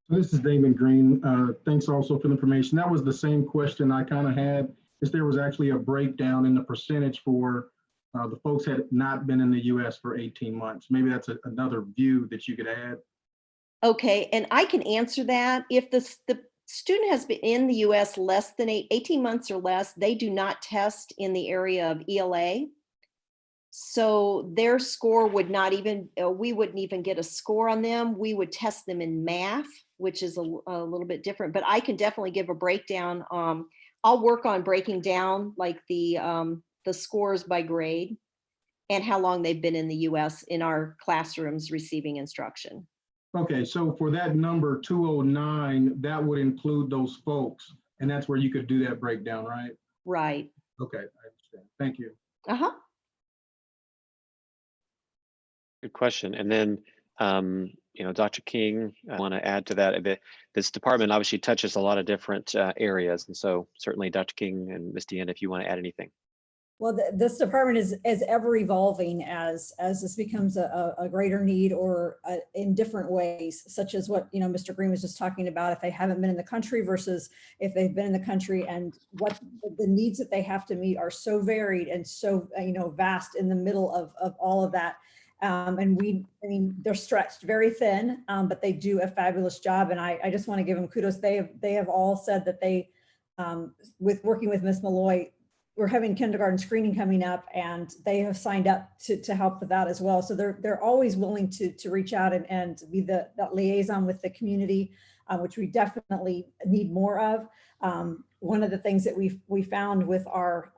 So this is Damon Green. Thanks also for the information. That was the same question I kind of had, is there was actually a breakdown in the percentage for the folks had not been in the US for 18 months. Maybe that's another view that you could add. Okay, and I can answer that. If the student has been in the US less than 18 months or less, they do not test in the area of ELA. So their score would not even, we wouldn't even get a score on them. We would test them in math, which is a little bit different, but I can definitely give a breakdown. I'll work on breaking down like the scores by grade and how long they've been in the US in our classrooms receiving instruction. Okay, so for that number 209, that would include those folks, and that's where you could do that breakdown, right? Right. Okay, I understand. Thank you. Uh-huh. Good question. And then, Dr. King, I want to add to that. This department obviously touches a lot of different areas. And so certainly Dr. King and Ms. Deanna, if you want to add anything. Well, this department is ever evolving as this becomes a greater need or in different ways, such as what Mr. Green was just talking about, if they haven't been in the country versus if they've been in the country, and what the needs that they have to meet are so varied and so vast in the middle of all of that. They're stretched very thin, but they do a fabulous job, and I just want to give them kudos. They have all said that they, with working with Ms. Malloy, we're having kindergarten screening coming up, and they have signed up to help with that as well. So they're always willing to reach out and be that liaison with the community, which we definitely need more of. One of the things that we found with our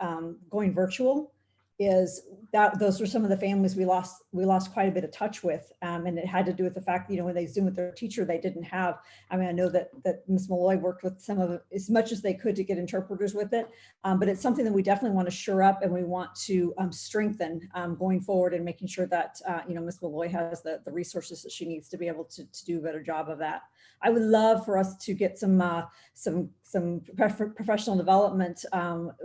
going virtual is that those were some of the families we lost quite a bit of touch with, and it had to do with the fact that when they Zoom with their teacher, they didn't have. I know that Ms. Malloy worked with some of it as much as they could to get interpreters with it, but it's something that we definitely want to shore up, and we want to strengthen going forward, and making sure that Ms. Malloy has the resources that she needs to be able to do a better job of that. I would love for us to get some professional development,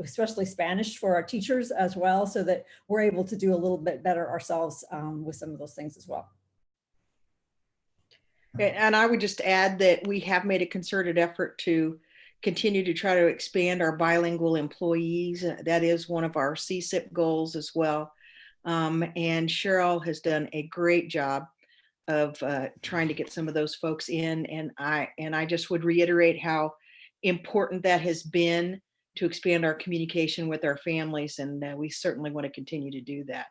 especially Spanish for our teachers as well, so that we're able to do a little bit better ourselves with some of those things as well. And I would just add that we have made a concerted effort to continue to try to expand our bilingual employees. That is one of our CSIP goals as well. And Cheryl has done a great job of trying to get some of those folks in. And I just would reiterate how important that has been to expand our communication with our families. And we certainly want to continue to do that.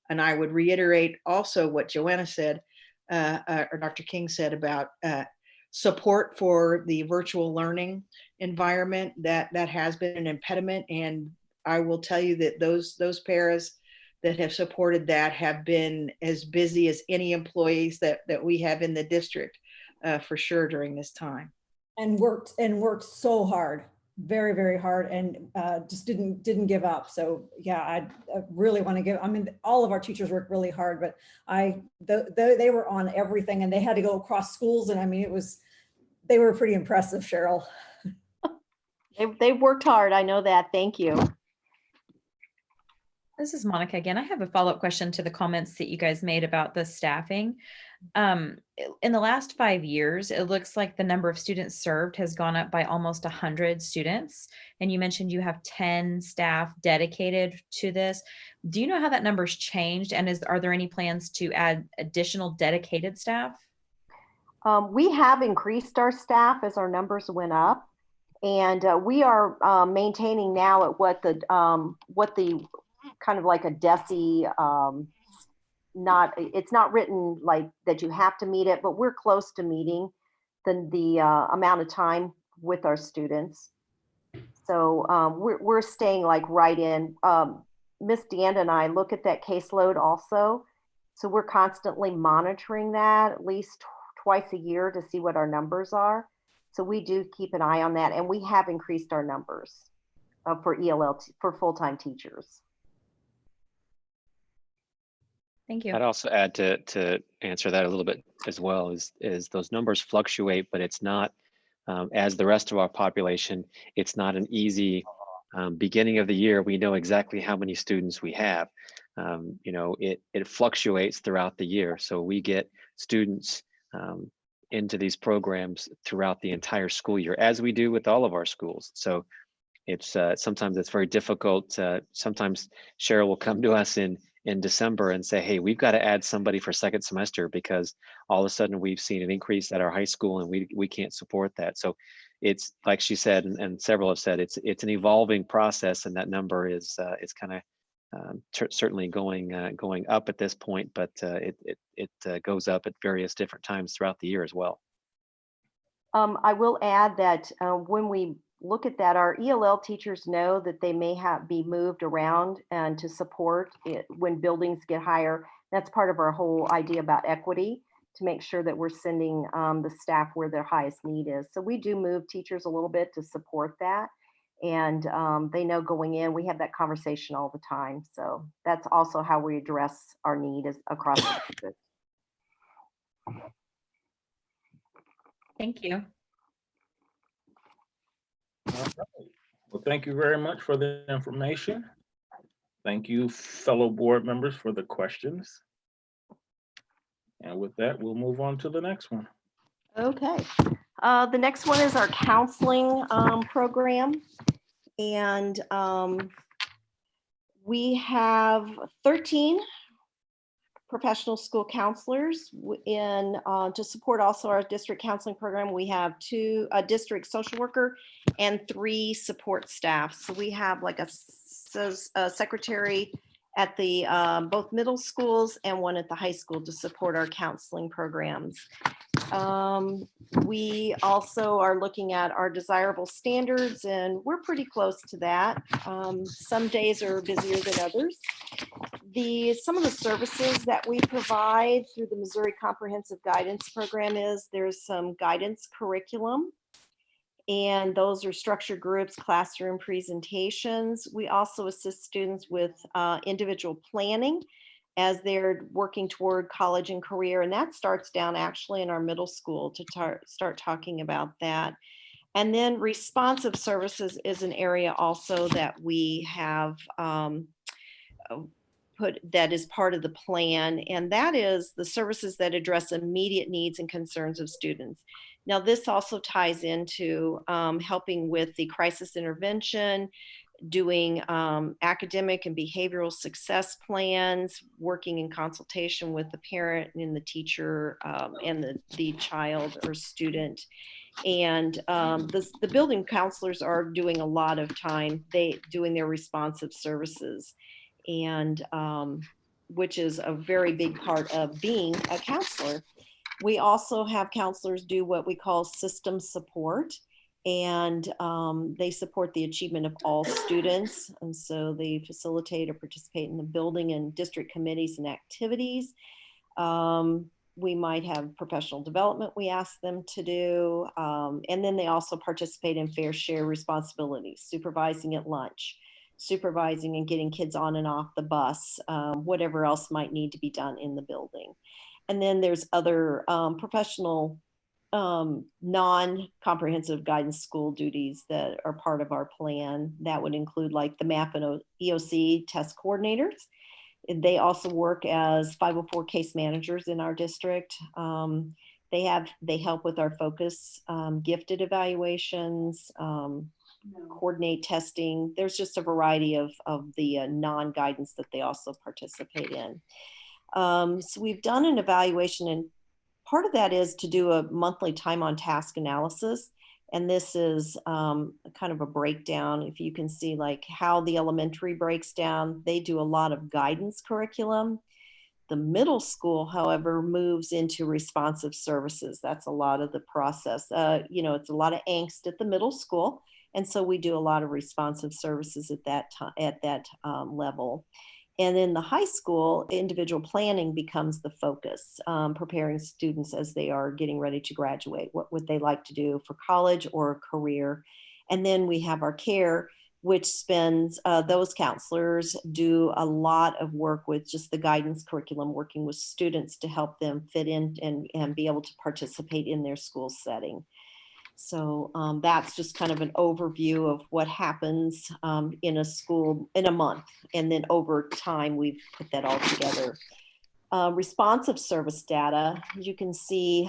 And I would reiterate also what Joanna said, or Dr. King said about support for the virtual learning environment. That has been an impediment. And I will tell you that those paras that have supported that have been as busy as any employees that we have in the district for sure during this time. And worked so hard, very, very hard, and just didn't give up. So yeah, I really want to give, all of our teachers worked really hard, but they were on everything, and they had to go across schools. And they were pretty impressive, Cheryl. They've worked hard. I know that. Thank you. This is Monica again. I have a follow-up question to the comments that you guys made about the staffing. In the last 5 years, it looks like the number of students served has gone up by almost 100 students. And you mentioned you have 10 staff dedicated to this. Do you know how that number's changed? And are there any plans to add additional dedicated staff? We have increased our staff as our numbers went up, and we are maintaining now at what the kind of like a DESE, it's not written like that you have to meet it, but we're close to meeting the amount of time with our students. So we're staying like right in. Miss Deanna and I look at that caseload also. So we're constantly monitoring that at least twice a year to see what our numbers are. So we do keep an eye on that, and we have increased our numbers for ELL, for full-time teachers. Thank you. I'd also add to answer that a little bit as well is those numbers fluctuate, but it's not, as the rest of our population, it's not an easy beginning of the year. We know exactly how many students we have. You know, it fluctuates throughout the year. So we get students into these programs throughout the entire school year, as we do with all of our schools. So it's sometimes it's very difficult. Sometimes Cheryl will come to us in December and say, hey, we've got to add somebody for second semester because all of a sudden we've seen an increase at our high school and we can't support that. So it's like she said, and several have said, it's an evolving process, and that number is kind of certainly going up at this point, but it goes up at various different times throughout the year as well. I will add that when we look at that, our ELL teachers know that they may be moved around and to support it when buildings get higher. That's part of our whole idea about equity, to make sure that we're sending the staff where their highest need is. So we do move teachers a little bit to support that. And they know going in, we have that conversation all the time. So that's also how we address our need across the district. Thank you. All right. Well, thank you very much for the information. Thank you, fellow board members, for the questions. And with that, we'll move on to the next one. Okay. The next one is our counseling program. And we have 13 professional school counselors to support also our district counseling program. We have a district social worker and 3 support staff. So we have like a secretary at the both middle schools and one at the high school to support our counseling programs. We also are looking at our desirable standards, and we're pretty close to that. Some days are busier than others. Some of the services that we provide through the Missouri Comprehensive Guidance Program there's some guidance curriculum, and those are structured groups, classroom presentations. We also assist students with individual planning as they're working toward college and career. And that starts down actually in our middle school to start talking about that. And then responsive services is an area also that we have that is part of the plan. And that is the services that address immediate needs and concerns of students. Now, this also ties into helping with the crisis intervention, doing academic and behavioral success plans, working in consultation with the parent and the teacher and the child or student. And the building counselors are doing a lot of time doing their responsive services, and which is a very big part of being a counselor. We also have counselors do what we call system support, and they support the achievement of all students. And so they facilitate or participate in the building and district committees and activities. We might have professional development we ask them to do. And then they also participate in fair share responsibilities, supervising at lunch, supervising and getting kids on and off the bus, whatever else might need to be done in the building. And then there's other professional non-comprehensive guidance school duties that are part of our plan. That would include like the MAP and EOC test coordinators They also work as 504 case managers in our district. They help with our focus, gifted evaluations, coordinate testing. There's just a variety of the non-guidance that they also participate in. So we've done an evaluation, and part of that is to do a monthly time on task analysis. And this is kind of a breakdown. If you can see like how the elementary breaks down, they do a lot of guidance curriculum. The middle school, however, moves into responsive services. That's a lot of the process. You know, it's a lot of angst at the middle school. And so we do a lot of responsive services at that time, at that level. And in the high school, individual planning becomes the focus, preparing students as they are getting ready to graduate, what would they like to do for college or a career. And then we have our care, which spends, those counselors do a lot of work with just the guidance curriculum, working with students to help them fit in and be able to participate in their school setting. So that's just kind of an overview of what happens in a school in a month. And then over time, we've put that all together. Responsive service data, as you can see,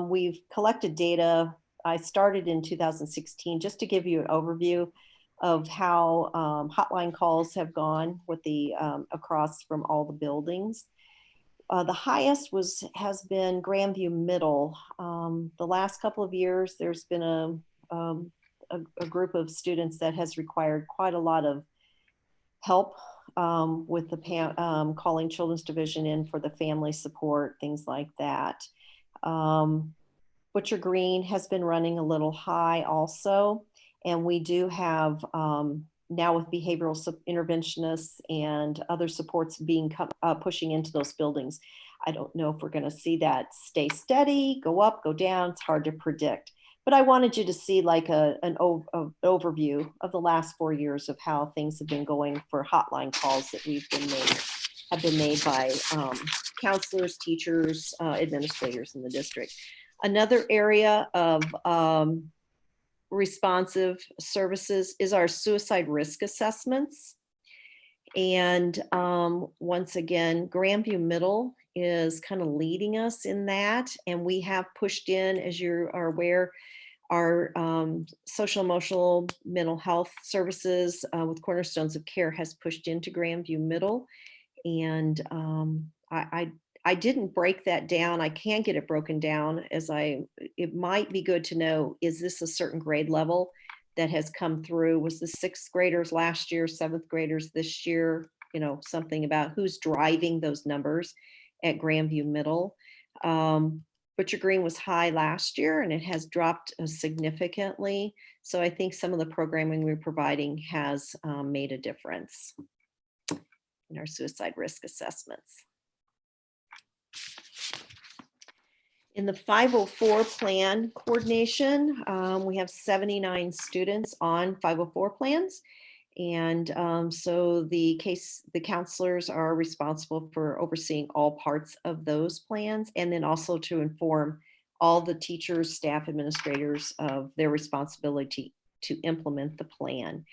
we've collected data. I started in 2016, just to give you an overview of how hotline calls have gone with the across from all the buildings. The highest has been Grandview Middle. The last couple of years, there's been a group of students that has required quite a lot of help with the calling Children's Division in for the family support, things like that. Butcher Green has been running a little high also. And we do have now with behavioral interventionists and other supports being pushing into those buildings. I don't know if we're going to see that stay steady, go up, go down. It's hard to predict. But I wanted you to see like an overview of the last 4 years of how things have been going for hotline calls that have been made by counselors, teachers, administrators in the district. Another area of responsive services is our suicide risk assessments. And once again, Grandview Middle is kind of leading us in that. And we have pushed in, as you are aware, our social emotional mental health services with Cornerstones of Care has pushed into Grandview Middle. And I didn't break that down. I can get it broken down it might be good to know, is this a certain grade level that has come through? Was the 6th graders last year, 7th graders this year? You know, something about who's driving those numbers at Grandview Middle. Butcher Green was high last year and it has dropped significantly. So I think some of the programming we're providing has made a difference in our suicide risk assessments. In the 504 plan coordination, we have 79 students on 504 plans. And so the counselors are responsible for overseeing all parts of those plans, and then also to inform all the teachers, staff, administrators of their responsibility to implement the plan.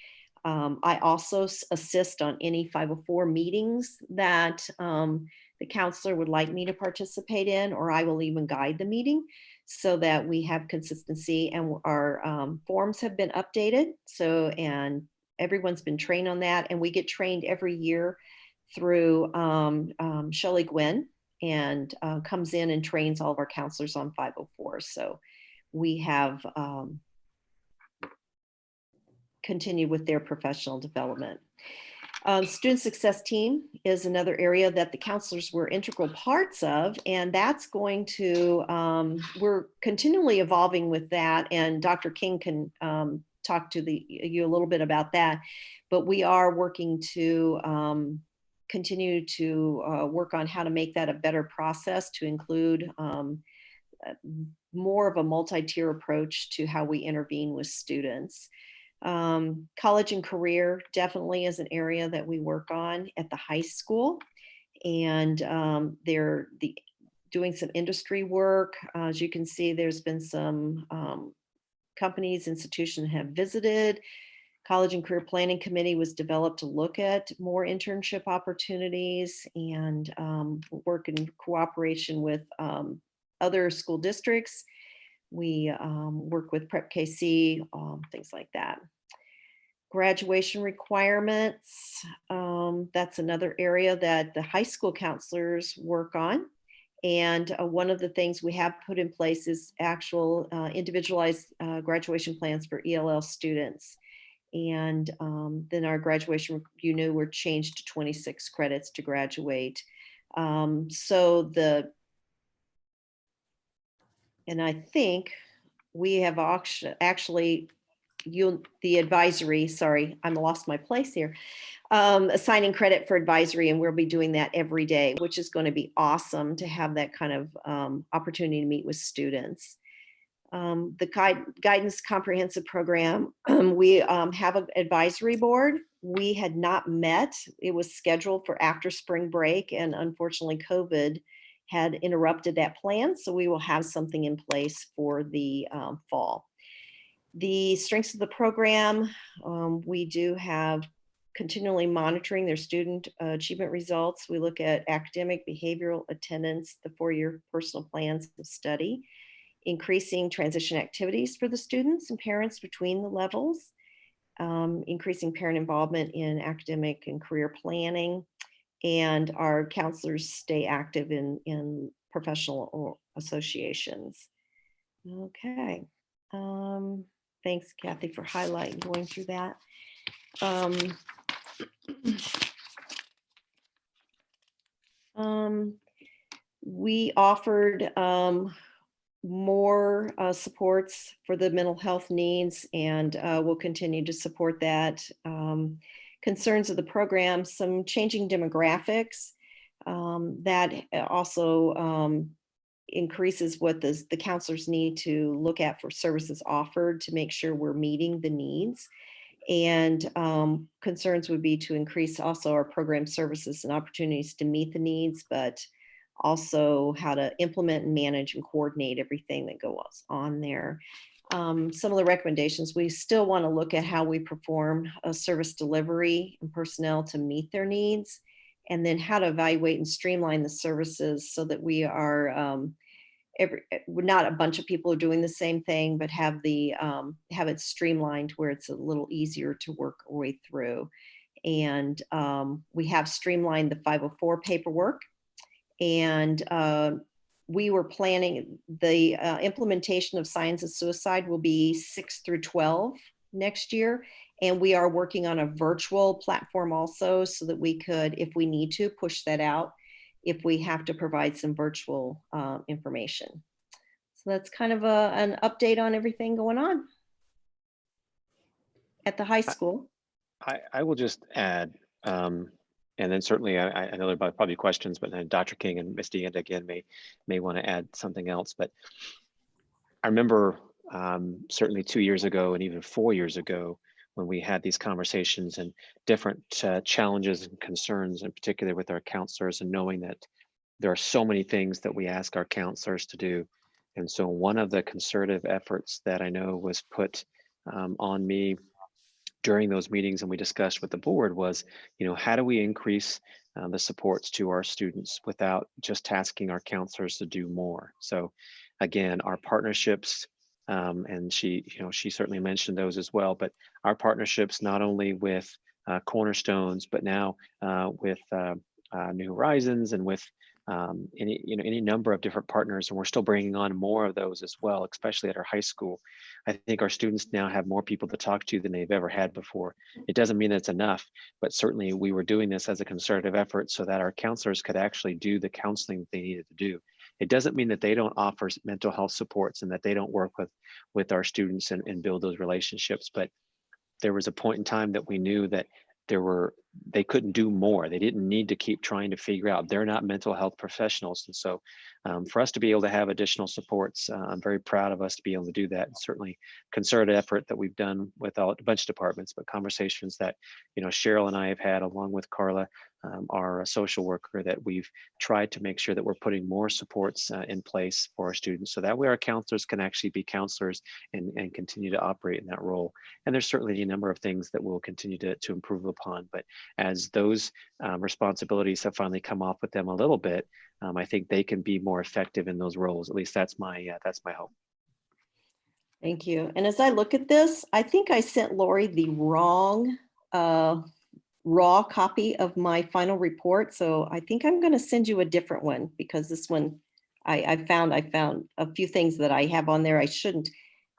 I also assist on any 504 meetings that the counselor would like me to participate in, or I will even guide the meeting so that we have consistency, and our forms have been updated. So, and everyone's been trained on that, and we get trained every year through Shelley Gwynn, and comes in and trains all of our counselors on 504. So we have continued with their professional development. Student success team is another area that the counselors were integral parts of, and that's going to, we're continually evolving with that, and Dr. King can talk to you a little bit about that, but we are working to continue to work on how to make that a better process to include more of a multi-tier approach to how we intervene with students. College and career definitely is an area that we work on at the high school, and they're doing some industry work. As you can see, there's been some companies, institutions have visited College and Career Planning Committee was developed to look at more internship opportunities and work in cooperation with other school districts. We work with Prep KC, things like that. Graduation requirements, that's another area that the high school counselors work on. And one of the things we have put in place is actual individualized graduation plans for ELL students. And then our graduation, were changed to 26 credits to graduate. And I think we have actually, the advisory, sorry, I'm lost my place here, assigning credit for advisory, and we'll be doing that every day, which is going to be awesome to have that kind of opportunity to meet with students. The guidance comprehensive program, we have an advisory board. We had not met. It was scheduled for after spring break, and unfortunately COVID had interrupted that plan. So we will have something in place for the fall. The strengths of the program, we do have continually monitoring their student achievement results. We look at academic, behavioral, attendance, the 4-year personal plans of study, increasing transition activities for the students and parents between the levels, increasing parent involvement in academic and career planning, and our counselors stay active in professional associations. Okay. Thanks, Kathy, for highlighting, going through that. We offered more supports for the mental health needs, and we'll continue to support that. Concerns of the program, some changing demographics that also increases what the counselors need to look at for services offered to make sure we're meeting the needs. And concerns would be to increase also our program services and opportunities to meet the needs, but also how to implement and manage and coordinate everything that goes on there. Some of the recommendations, we still want to look at how we perform a service delivery and personnel to meet their needs, and then how to evaluate and streamline the services so that we are not a bunch of people are doing the same thing, but have it streamlined where it's a little easier to work our way through. And we have streamlined the 504 paperwork, and we were planning the implementation of Signs of Suicide will be 6 through 12 next year. And we are working on a virtual platform also, so that we could, if we need to, push that out if we have to provide some virtual information. So that's kind of an update on everything going on at the high school. I will just add, and then certainly I know there are probably questions, but then Dr. King and Ms. Deanda again may want to add something else. But I remember certainly 2 years ago and even 4 years ago when we had these conversations and different challenges and concerns, in particular with our counselors, and knowing that there are so many things that we ask our counselors to do. And so one of the concerted efforts that I know was put on me during those meetings and we discussed with the board was, how do we increase the supports to our students without just tasking our counselors to do more? So again, our partnerships, and she certainly mentioned those as well, but our partnerships not only with Cornerstones, but now with New Horizons and with any number of different partners, and we're still bringing on more of those as well, especially at our high school. I think our students now have more people to talk to than they've ever had before. It doesn't mean that's enough, but certainly we were doing this as a concerted effort so that our counselors could actually do the counseling they needed to do. It doesn't mean that they don't offer mental health supports and that they don't work with our students and build those relationships, but there was a point in time that we knew that they couldn't do more. They didn't need to keep trying to figure out. They're not mental health professionals. And so for us to be able to have additional supports, I'm very proud of us to be able to do that. And certainly concerted effort that we've done with a bunch of departments, but conversations that, Cheryl and I have had along with Carla our social worker, that we've tried to make sure that we're putting more supports in place for our students, so that way our counselors can actually be counselors and continue to operate in that role. And there's certainly a number of things that we'll continue to improve upon. But as those responsibilities have finally come off with them a little bit, I think they can be more effective in those roles. At least that's my hope. Thank you. And as I look at this, I think I sent Lori the wrong raw copy of my final report. So I think I'm going to send you a different one, because this one I found a few things that I have on there I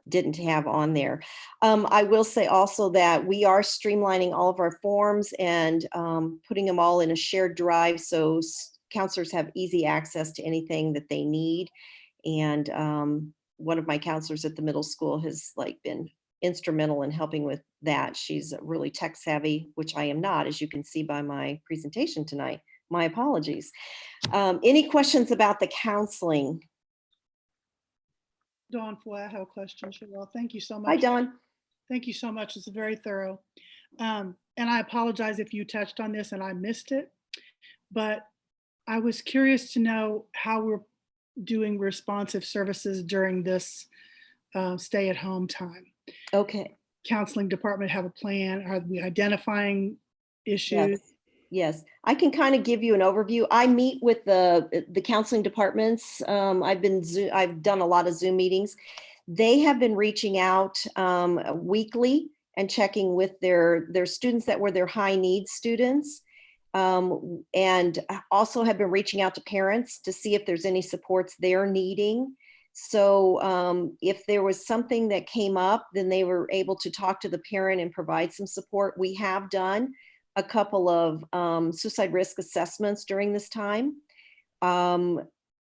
didn't have on there. I will say also that we are streamlining all of our forms and putting them all in a shared drive, so counselors have easy access to anything that they need. And one of my counselors at the middle school has been instrumental in helping with that. She's really tech savvy, which I am not, as you can see by my presentation tonight. My apologies. Any questions about the counseling? Dawn Foy, I have a question, Cheryl. Thank you so much. Hi, Dawn. Thank you so much. It's very thorough. And I apologize if you touched on this and I missed it, but I was curious to know how we're doing responsive services during this stay-at-home time. Okay. Counseling department have a plan? Are we identifying issues? Yes, I can kind of give you an overview. I meet with the counseling departments. I've done a lot of Zoom meetings. They have been reaching out weekly and checking with their students that were their high needs students, and also have been reaching out to parents to see if there's any supports they're needing. So if there was something that came up, then they were able to talk to the parent and provide some support. We have done a couple of suicide risk assessments during this time.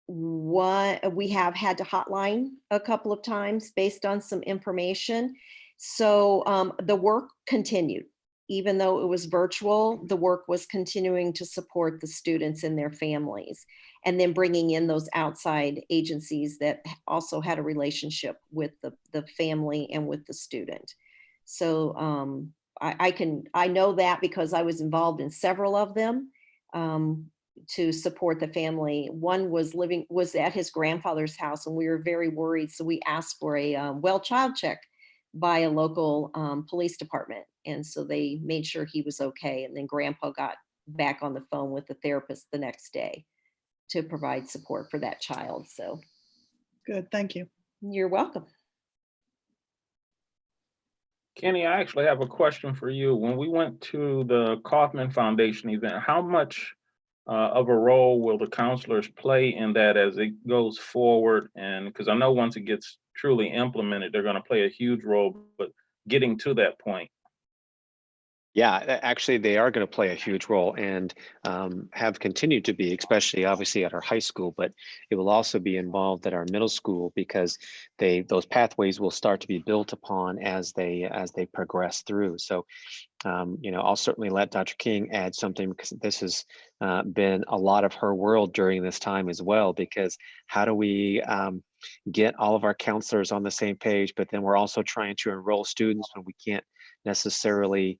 We have had to hotline a couple of times based on some information. So the work continued. Even though it was virtual, the work was continuing to support the students and their families, and then bringing in those outside agencies that also had a relationship with the family and with the student. So I know that because I was involved in several of them to support the family. One was at his grandfather's house, and we were very worried. So we asked for a well child check by a local police department. And so they made sure he was okay. And then grandpa got back on the phone with the therapist the next day to provide support for that child. So good, thank you. You're welcome. Kenny, I actually have a question for you. When we went to the Kaufman Foundation event, how much of a role will the counselors play in that as it goes forward? And because I know once it gets truly implemented, they're going to play a huge role, but getting to that point. Yeah, actually, they are going to play a huge role and have continued to be, especially obviously at our high school, but it will also be involved at our middle school, because those pathways will start to be built upon as they progress through. So, I'll certainly let Dr. King add something, because this has been a lot of her world during this time as well, because how do we get all of our counselors on the same page, but then we're also trying to enroll students when we can't necessarily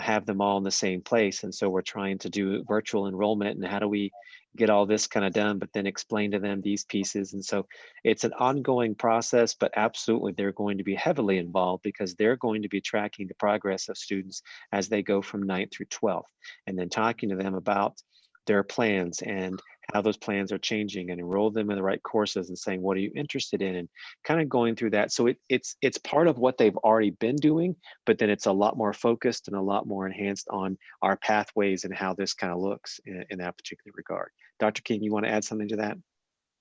have them all in the same place. And so we're trying to do virtual enrollment, and how do we get all this kind of done, but then explain to them these pieces. And so it's an ongoing process, but absolutely they're going to be heavily involved, because they're going to be tracking the progress of students as they go from 9th through 12th, and then talking to them about their plans and how those plans are changing, and enroll them in the right courses, and saying, what are you interested in, and kind of going through that. So it's part of what they've already been doing, but then it's a lot more focused and a lot more enhanced on our pathways and how this kind of looks in that particular regard. Dr. King, you want to add something to that?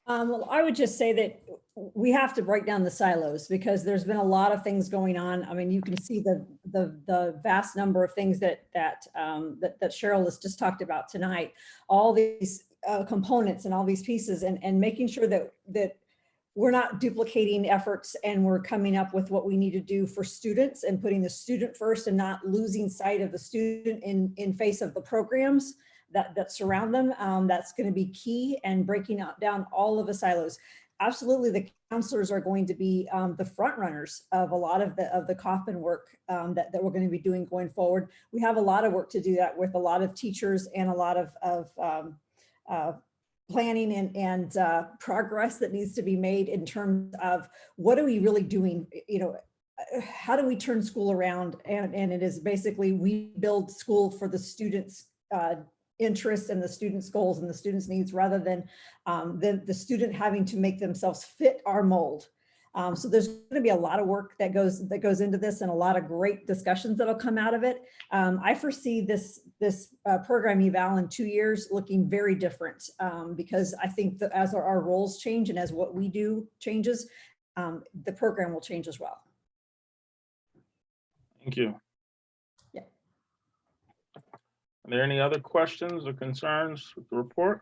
Well, I would just say that we have to break down the silos, because there's been a lot of things going on. I mean, you can see the vast number of things that Cheryl has just talked about tonight. All these components and all these pieces, and making sure that we're not duplicating efforts, and we're coming up with what we need to do for students, and putting the student first, and not losing sight of the student in face of the programs that surround them. That's going to be key, and breaking down all of the silos. absolutely, the counselors are going to be the front runners of a lot of the Kaufman work that we're going to be doing going forward. We have a lot of work to do that with a lot of teachers and a lot of planning and progress that needs to be made in terms of what are we really doing, how do we turn school around? And it is basically, we build school for the students' interests and the students' goals and the students' needs, rather than the student having to make themselves fit our mold. So there's going to be a lot of work that goes into this, and a lot of great discussions that'll come out of it. I foresee this program eval in 2 years looking very different, because I think that as our roles change and as what we do changes, the program will change as well. Thank you. Yeah. Are there any other questions or concerns with the report?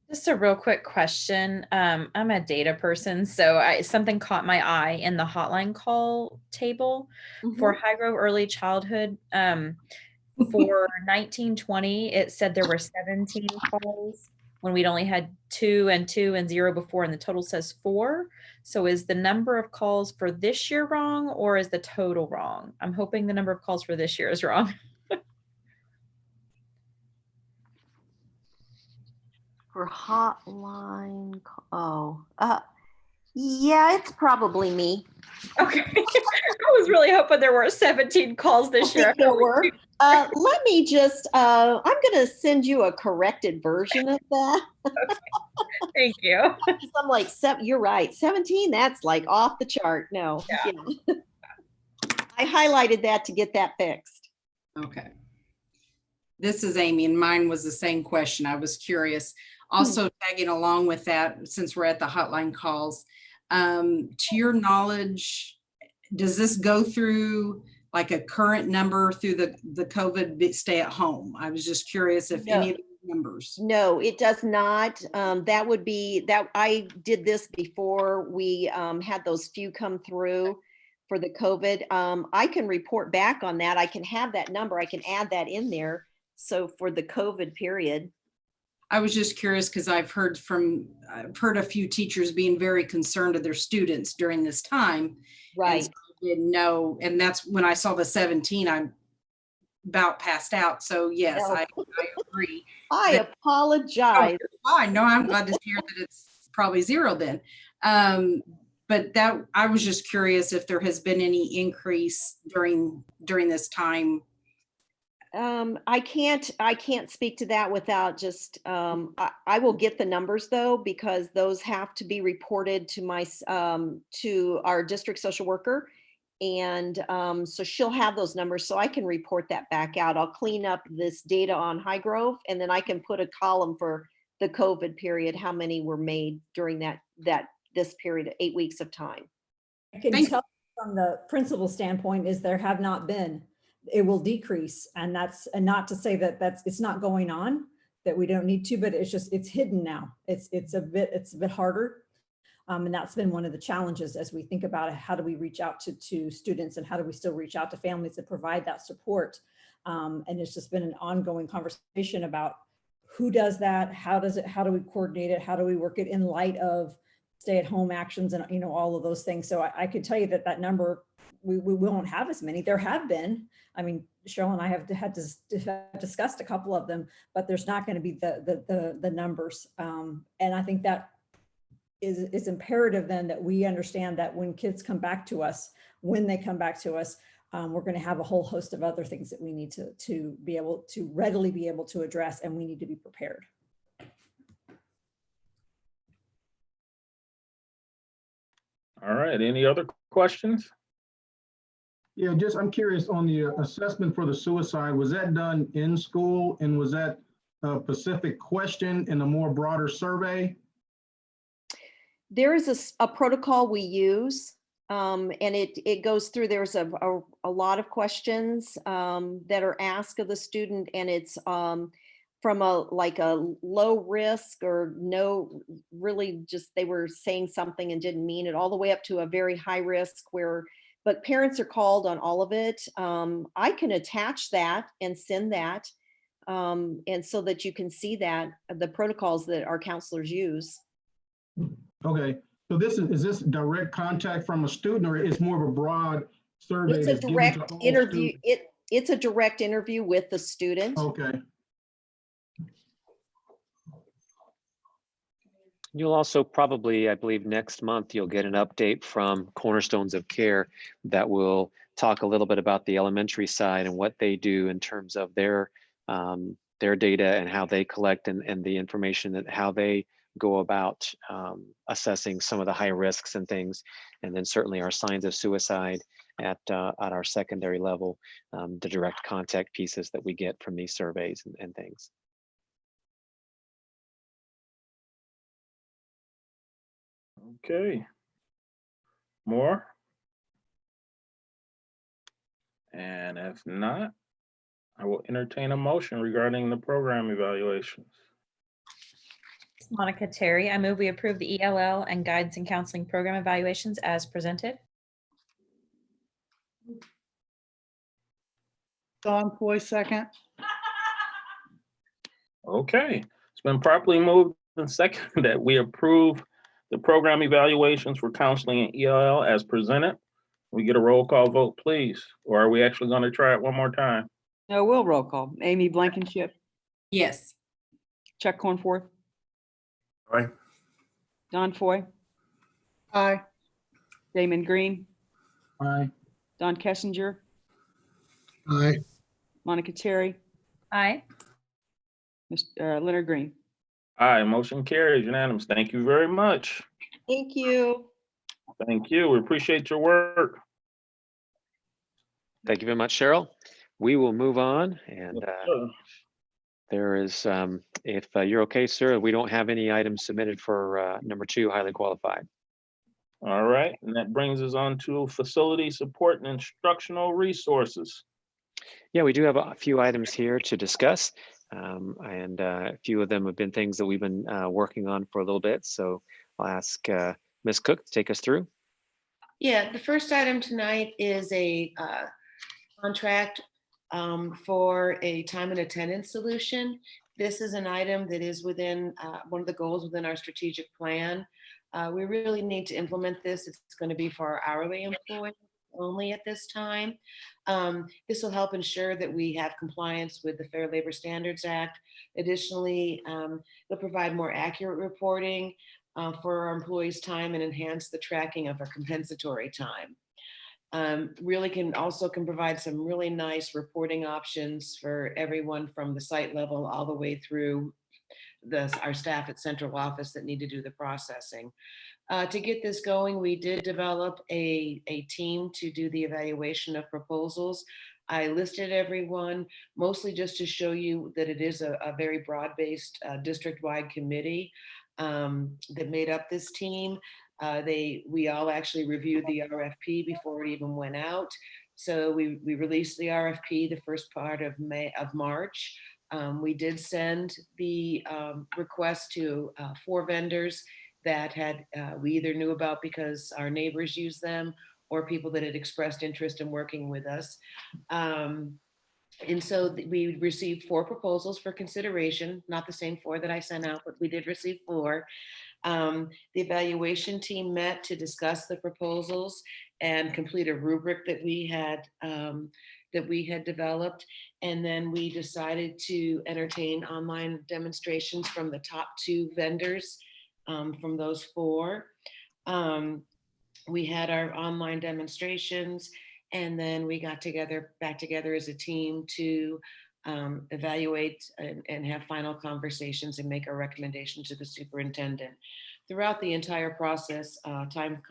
Just a real quick question. I'm a data person, so something caught my eye in the hotline call table for High Grove Early Childhood. For 1920, it said there were 17 calls when we'd only had 2 and 2 and 0 before, and the total says 4. So is the number of calls for this year wrong, or is the total wrong? I'm hoping the number of calls for this year is wrong. For hotline, yeah, it's probably me. Okay. I was really hoping there were 17 calls this year. There were. Let me just, I'm going to send you a corrected version of that. Okay. Thank you. I'm like, you're right. 17, that's like off the chart. No. Yeah. I highlighted that to get that fixed. Okay. This is Amy, and mine was the same question. I was curious. Also tagging along with that, since we're at the hotline calls, to your knowledge, does this go through like a current number through the COVID stay at home? I was just curious if any of the numbers. No, it does not. That would be that I did this before we had those few come through for the COVID. I can report back on that. I can have that number. I can add that in there. So for the COVID period. I was just curious because I've heard a few teachers being very concerned of their students during this time. Right. So I didn't know. And that's when I saw the 17, I'm about passed out. So yes, No. I agree. I apologize. Oh, fine. No, I'm glad to hear that it's probably 0 then. But that I was just curious if there has been any increase during this time. I can't speak to that without just, I will get the numbers though, because those have to be reported to to our district social worker. And so she'll have those numbers, so I can report that back out. I'll clean up this data on High Grove, and then I can put a column for the COVID period, how many were made during this period of 8 weeks of time. I can tell from the principal standpoint is there have not been. It will decrease, and not to say that it's not going on, that we don't need to, but it's hidden now. It's a bit harder, and that's been one of the challenges as we think about how do we reach out to students, and how do we still reach out to families that provide that support. And it's just been an ongoing conversation about who does that, how do we coordinate it, how do we work it in light of stay-at-home actions, and all of those things. So I could tell you that number, we won't have as many. There have been. I mean, Cheryl and I have discussed a couple of them, but there's not going to be the numbers. And I think that is imperative then, that we understand that when kids come back to us, we're going to have a whole host of other things that we need to be able to readily be able to address, and we need to be prepared. All right, any other questions? Yeah, I'm curious on the assessment for the suicide, was that done in school, and was that a specific question in a more broader survey? There is a protocol we use, and it goes through, there's a lot of questions that are asked of the student, and it's from a low risk or no, really just they were saying something and didn't mean it, all the way up to a very high risk but parents are called on all of it. I can attach that and send that, and so that you can see that the protocols that our counselors use. Okay, So is this direct contact from a student, or it's more of a broad survey It's a that's given to direct all interview. students? It's a direct interview with the student. Okay. You'll also probably, I believe next month, you'll get an update from Cornerstones of Care that will talk a little bit about the elementary side and what they do in terms of their data and how they collect and the information and how they go about assessing some of the high risks and things. And then certainly our signs of suicide at our secondary level, the direct contact pieces that we get from these surveys and things. Okay. More? And if not, I will entertain a motion regarding the program evaluations. Monica Terry, I move we approve the ELL and guidance and counseling program evaluations as presented. Dawn Foy, second. Okay, it's been properly moved and seconded that we approve the program evaluations for counseling and ELL as presented. We get a roll call vote, please, or are we actually going to try it one more time? No, we'll roll call. Amy Blankenship, Yes. Chuck Cornforth, Aye. Don Foy, Aye. Damon Green, Aye. Don Kessinger, Aye. Monica Terry, Aye. Leonard Green. Aye, motion carries unanimous. Thank you very much. Thank you. Thank you. We appreciate your work. Thank you very much, Cheryl. We will move on, and Sure. there is, if you're okay, sir, we don't have any items submitted for number 2, highly qualified. All right, and that brings us on to facility support and instructional resources. Yeah, we do have a few items here to discuss, and a few of them have been things that we've been working on for a little bit. So I'll ask Ms. Cook to take us through. Yeah, the first item tonight is a contract for a time and attendance solution. This is an item that is within one of the goals within our strategic plan. We really need to implement this. It's going to be for our hourly employees only at this time. This will help ensure that we have compliance with the Fair Labor Standards Act. Additionally, it'll provide more accurate reporting for our employees' time and enhance the tracking of our compensatory time. Really can provide some really nice reporting options for everyone from the site level all the way through our staff at central office that need to do the processing. To get this going, we did develop a team to do the evaluation of proposals. I listed everyone mostly just to show you that it is a very broad-based district-wide committee that made up this team. We all actually reviewed the RFP before it even went out. So we released the RFP the first part of March. We did send the request to 4 vendors that we either knew about because our neighbors use them or people that had expressed interest in working with us. And so we received 4 proposals for consideration, not the same 4 that I sent out, but we did receive 4. The evaluation team met to discuss the proposals and complete a rubric that we had developed. And then we decided to entertain online demonstrations from the top 2 vendors from those 4. We had our online demonstrations, and then we got back together as a team to evaluate and have final conversations and make our recommendation to the superintendent. Throughout the entire process, Time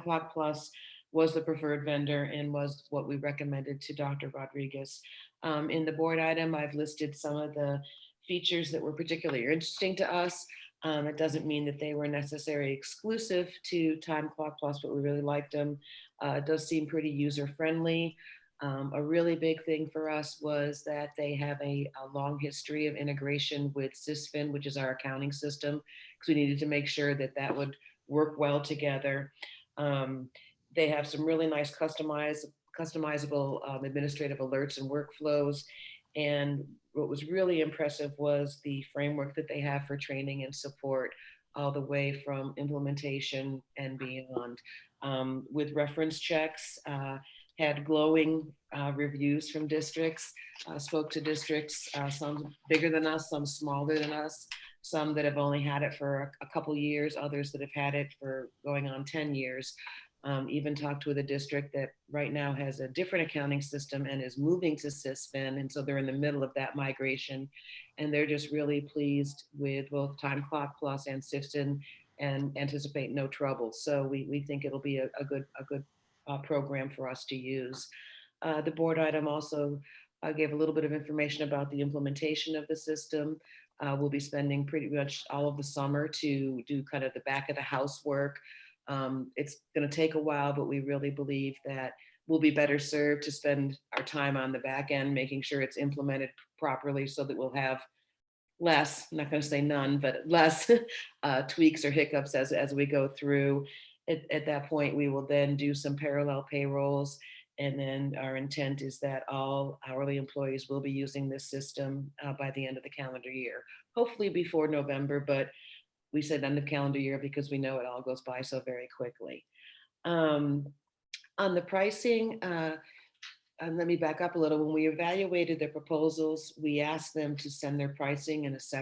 Clock Plus was the preferred vendor and was what we recommended to Dr. Rodriguez. In the board item, I've listed some of the features that were particularly interesting to us. It doesn't mean that they were necessarily exclusive to Time Clock Plus, but we really liked them. It does seem pretty user-friendly. A really big thing for us was that they have a long history of integration with SysFin, which is our accounting system, because we needed to make sure that that would work well together. They have some really nice customizable administrative alerts and workflows. And what was really impressive was the framework that they have for training and support. all the way from implementation and beyond. With reference checks, had glowing reviews from districts, spoke to districts, some bigger than us, some smaller than us, some that have only had it for a couple years, others that have had it for going on 10 years. Even talked with a district that right now has a different accounting system and is moving to SysFin. And so they're in the middle of that migration. And they're just really pleased with both Time Clock Plus and SysFin and anticipate no trouble. So we think it'll be a good program for us to use. The board item also gave a little bit of information about the implementation of the system. We'll be spending pretty much all of the summer to do kind of the back of the house work. It's going to take a while, but we really believe that we'll be better served to spend our time on the back end, making sure it's implemented properly so that we'll have less, I'm not going to say none, but less tweaks or hiccups as we go through. At that point, we will then do some parallel payrolls. And then our intent is that all hourly employees will be using this system by the end of the calendar year, hopefully before November, but we said end of calendar year because we know it all goes by so very quickly. On the pricing, let me back up a little. When we evaluated their proposals, we asked them to send their pricing in as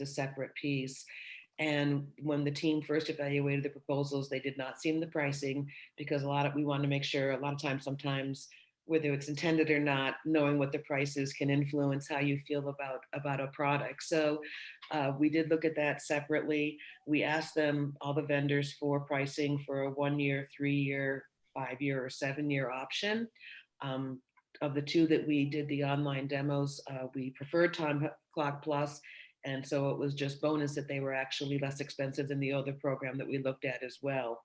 a separate piece. And when the team first evaluated the proposals, they did not see the pricing because we want to make sure a lot of times, sometimes whether it's intended or not, knowing what the price is can influence how you feel about a product. So we did look at that separately. We asked them, all the vendors, for pricing for a 1 year, 3 year, 5 year, or 7 year option. Of the two that we did the online demos, we preferred Time Clock Plus. And so it was just bonus that they were actually less expensive than the other program that we looked at as well.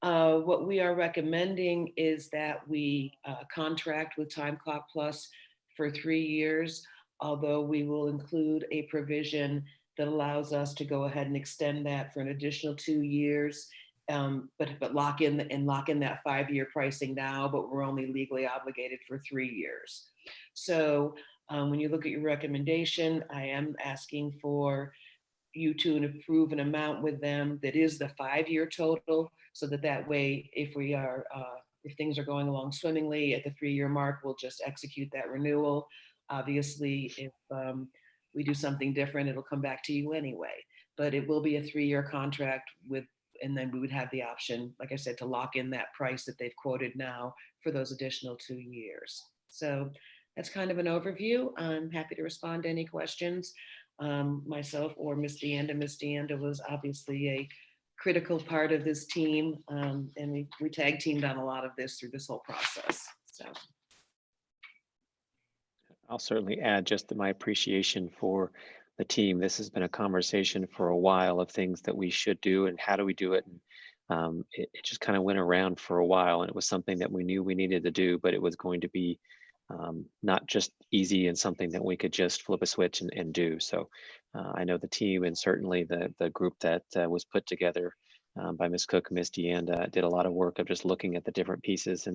What we are recommending is that we contract with Time Clock Plus for 3 years, although we will include a provision that allows us to go ahead and extend that for an additional 2 years, but lock in that 5 year pricing now, but we're only legally obligated for 3 years. So when you look at your recommendation, I am asking for you to approve an amount with them that is the 5 year total, so that way, if things are going along swimmingly at the 3 year mark, we'll just execute that renewal. Obviously, if we do something different, it'll come back to you anyway. But it will be a 3 year contract and then we would have the option, like I said, to lock in that price that they've quoted now for those additional 2 years. So that's kind of an overview. I'm happy to respond to any questions. Myself or Ms. DeAnda. Ms. DeAnda was obviously a critical part of this team, and we tag teamed on a lot of this through this whole process. So I'll certainly add just my appreciation for the team. This has been a conversation for a while of things that we should do and how do we do it. And it just kind of went around for a while, and it was something that we knew we needed to do, but it was going to be not just easy and something that we could just flip a switch and do. So I know the team and certainly the group that was put together by Ms. Cook, Ms. DeAnda, did a lot of work of just looking at the different pieces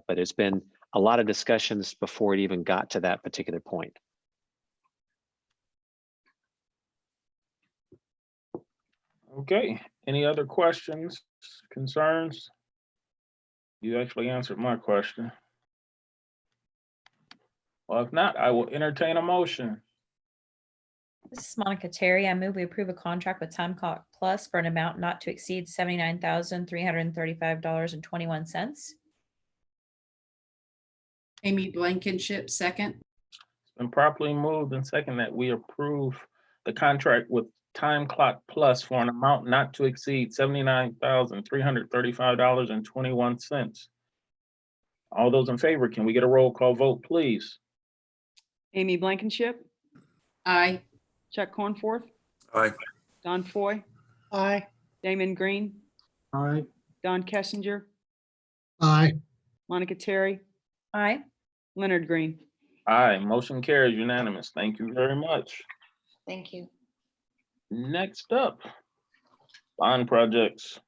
but it's been a lot of discussions before it even got to that particular point. Okay, any other questions, concerns? You actually answered my question. Well, if not, I will entertain a motion. This is Monica Terry. I move we approve a contract with Time Clock Plus for an amount not to exceed $79,335.21. Amy Blankenship, second. It's been properly moved and second that we approve the contract with Time Clock Plus for an amount not to exceed $79,335.21. All those in favor, can we get a roll call vote, please? Amy Blankenship, Aye. Chuck Cornforth, Aye. Don Foy, Aye. Damon Green, Aye. Don Kessinger, Aye. Monica Terry, Aye. Leonard Green. Aye, motion carries unanimous. Thank you very much. Thank you. Next up, bond projects.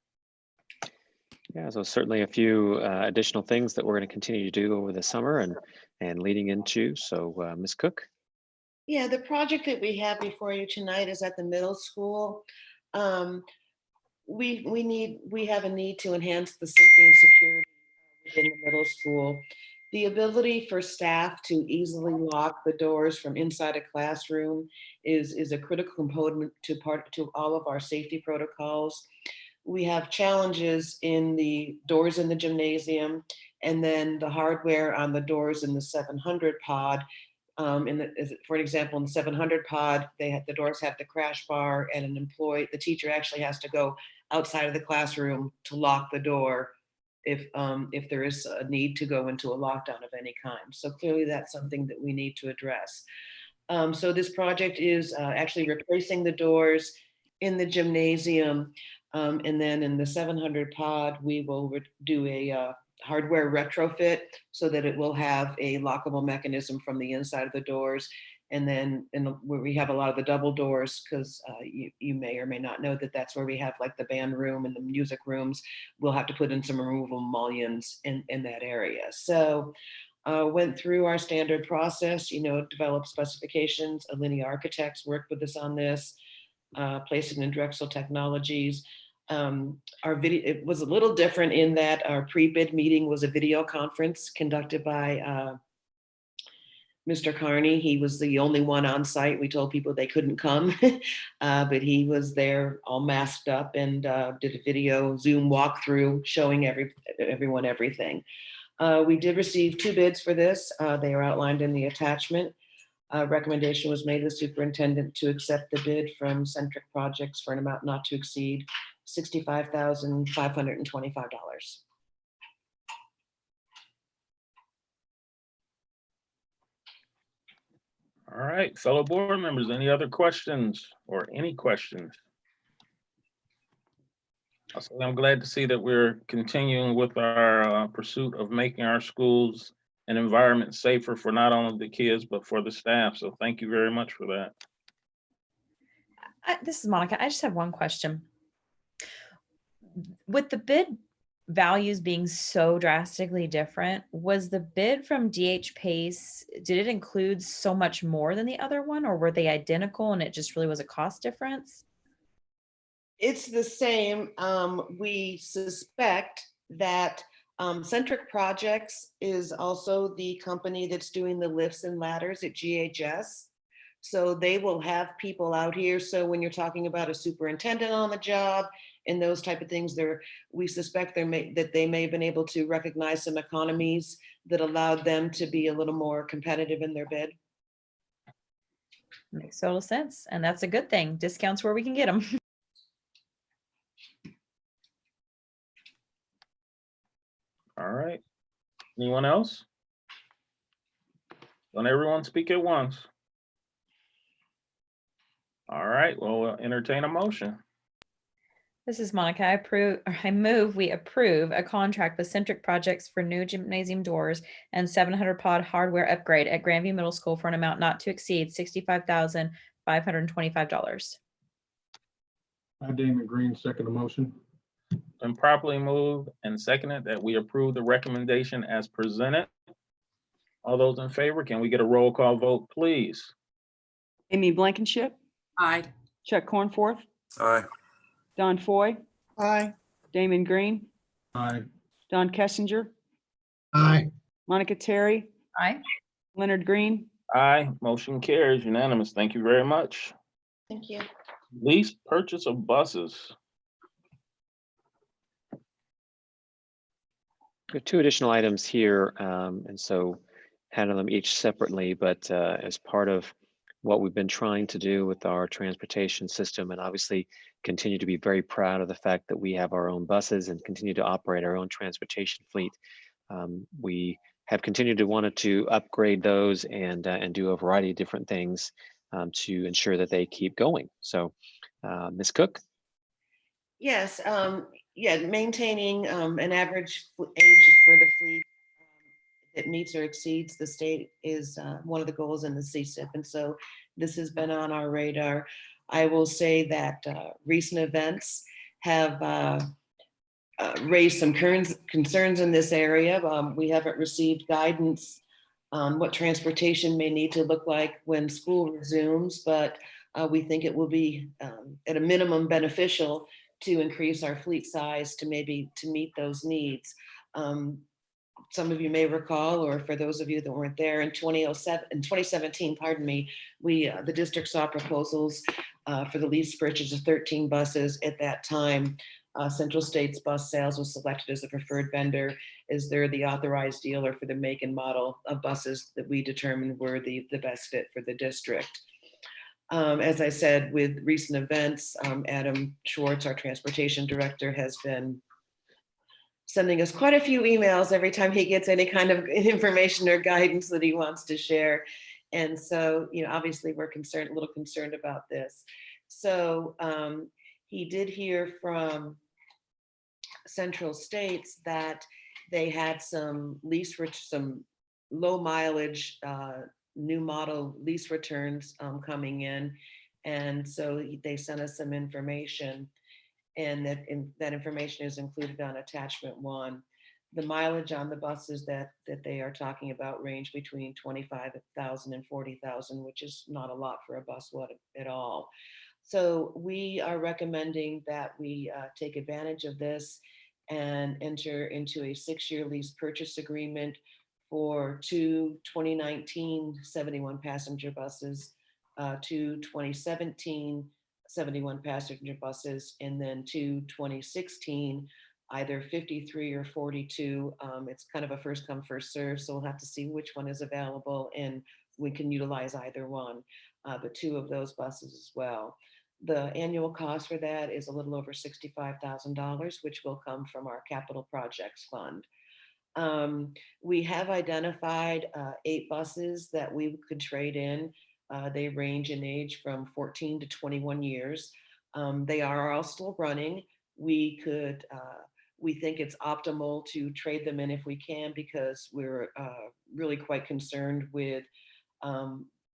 Yeah, so certainly a few additional things that we're going to continue to do over the summer and leading into. So Ms. Cook. Yeah, the project that we have before you tonight is at the middle school. We have a need to enhance the safety and security within the middle school. The ability for staff to easily lock the doors from inside a classroom is a critical component to all of our safety protocols. We have challenges in the doors in the gymnasium, and then the hardware on the doors in the 700 pod. For example, in the 700 pod, the doors have the crash bar, and the teacher actually has to go outside of the classroom to lock the door if there is a need to go into a lockdown of any kind. So clearly that's something that we need to address. So this project is actually replacing the doors in the gymnasium. And then in the 700 pod, we will do a hardware retrofit so that it will have a lockable mechanism from the inside of the doors. And then where we have a lot of the double doors, because you may or may not know that that's where we have like the band room and the music rooms. We'll have to put in some removable mullions in that area. So went through our standard process, developed specifications. Linear Architects worked with us on this, placed it in Drexel Technologies. Our video, it was a little different in that our pre-bid meeting was a video conference conducted by Mr. Carney. He was the only one on site. We told people they couldn't come, but he was there all masked up and did a video Zoom walkthrough showing everyone everything. We did receive 2 bids for this. They are outlined in the attachment. Recommendation was made to the superintendent to accept the bid from Centric Projects for an amount not to exceed $65,525. All right, fellow board members, any other questions or any questions? I'm glad to see that we're continuing with our pursuit of making our schools an environment safer for not only the kids, but for the staff. So thank you very much for that. This is Monica. I just have one question. With the bid values being so drastically different, was the bid from DH Pace, did it include so much more than the other one, or were they identical and it just really was a cost difference? It's the same. We suspect that Centric Projects is also the company that's doing the lifts and ladders at GHS. So they will have people out here. So when you're talking about a superintendent on the job and those type of things, we suspect that they may have been able to recognize some economies that allowed them to be a little more competitive in their bid. Makes total sense. And that's a good thing. Discounts where we can get them. All right. Anyone else? Don't everyone speak at once. All right, well, we'll entertain a motion. This is Monica. I move we approve a contract with Centric Projects for new gymnasium doors and 700 pod hardware upgrade at Grandview Middle School for an amount not to exceed $65,525. Damon Green, second the motion. Been properly moved and seconded that we approve the recommendation as presented. All those in favor, can we get a roll call vote, please? Amy Blankenship, Aye. Chuck Cornforth, Aye. Don Foy, Aye. Damon Green, Aye. Don Kessinger, Aye. Monica Terry, Aye. Leonard Green. Aye, motion carries unanimous. Thank you very much. Thank you. Lease purchase of buses. There are 2 additional items here, and so handle them each separately, but as part of what we've been trying to do with our transportation system, and obviously continue to be very proud of the fact that we have our own buses and continue to operate our own transportation fleet. We have continued to want to upgrade those and do a variety of different things to ensure that they keep going. So, Ms. Cook? Yes, yeah, maintaining an average age for the fleet that meets or exceeds the state is one of the goals in the CSIP. And so this has been on our radar. I will say that recent events have raised some concerns in this area. We haven't received guidance on what transportation may need to look like when school resumes, but we think it will be at a minimum beneficial to increase our fleet size to meet those needs. Some of you may recall, or for those of you that weren't there, in 2017, pardon me, the district saw proposals for the lease purchase of 13 buses. At that time, Central States Bus Sales was selected as a preferred vendor, as they're the authorized dealer for the make and model of buses that we determined were the best fit for the district. As I said, with recent events, Adam Schwartz, our transportation director, has been sending us quite a few emails every time he gets any kind of information or guidance that he wants to share. And so, obviously we're a little concerned about this. So he did hear from Central States that they had some low mileage, new model lease returns coming in. And so they sent us some information, and that information is included on attachment 1. The mileage on the buses that they are talking about range between 25,000 and 40,000, which is not a lot for a bus at all. So we are recommending that we take advantage of this and enter into a 6-year lease purchase agreement for 2 2019 71 passenger buses, 2 2017 71 passenger buses, and then 2 2016, either 53 or 42. It's kind of a first come, first serve, so we'll have to see which one is available, and we can utilize either one, but 2 of those buses as well. The annual cost for that is a little over $65,000, which will come from our capital projects fund. We have identified 8 buses that we could trade in. They range in age from 14 to 21 years. They are all still running. We think it's optimal to trade them in if we can, because we're really quite concerned with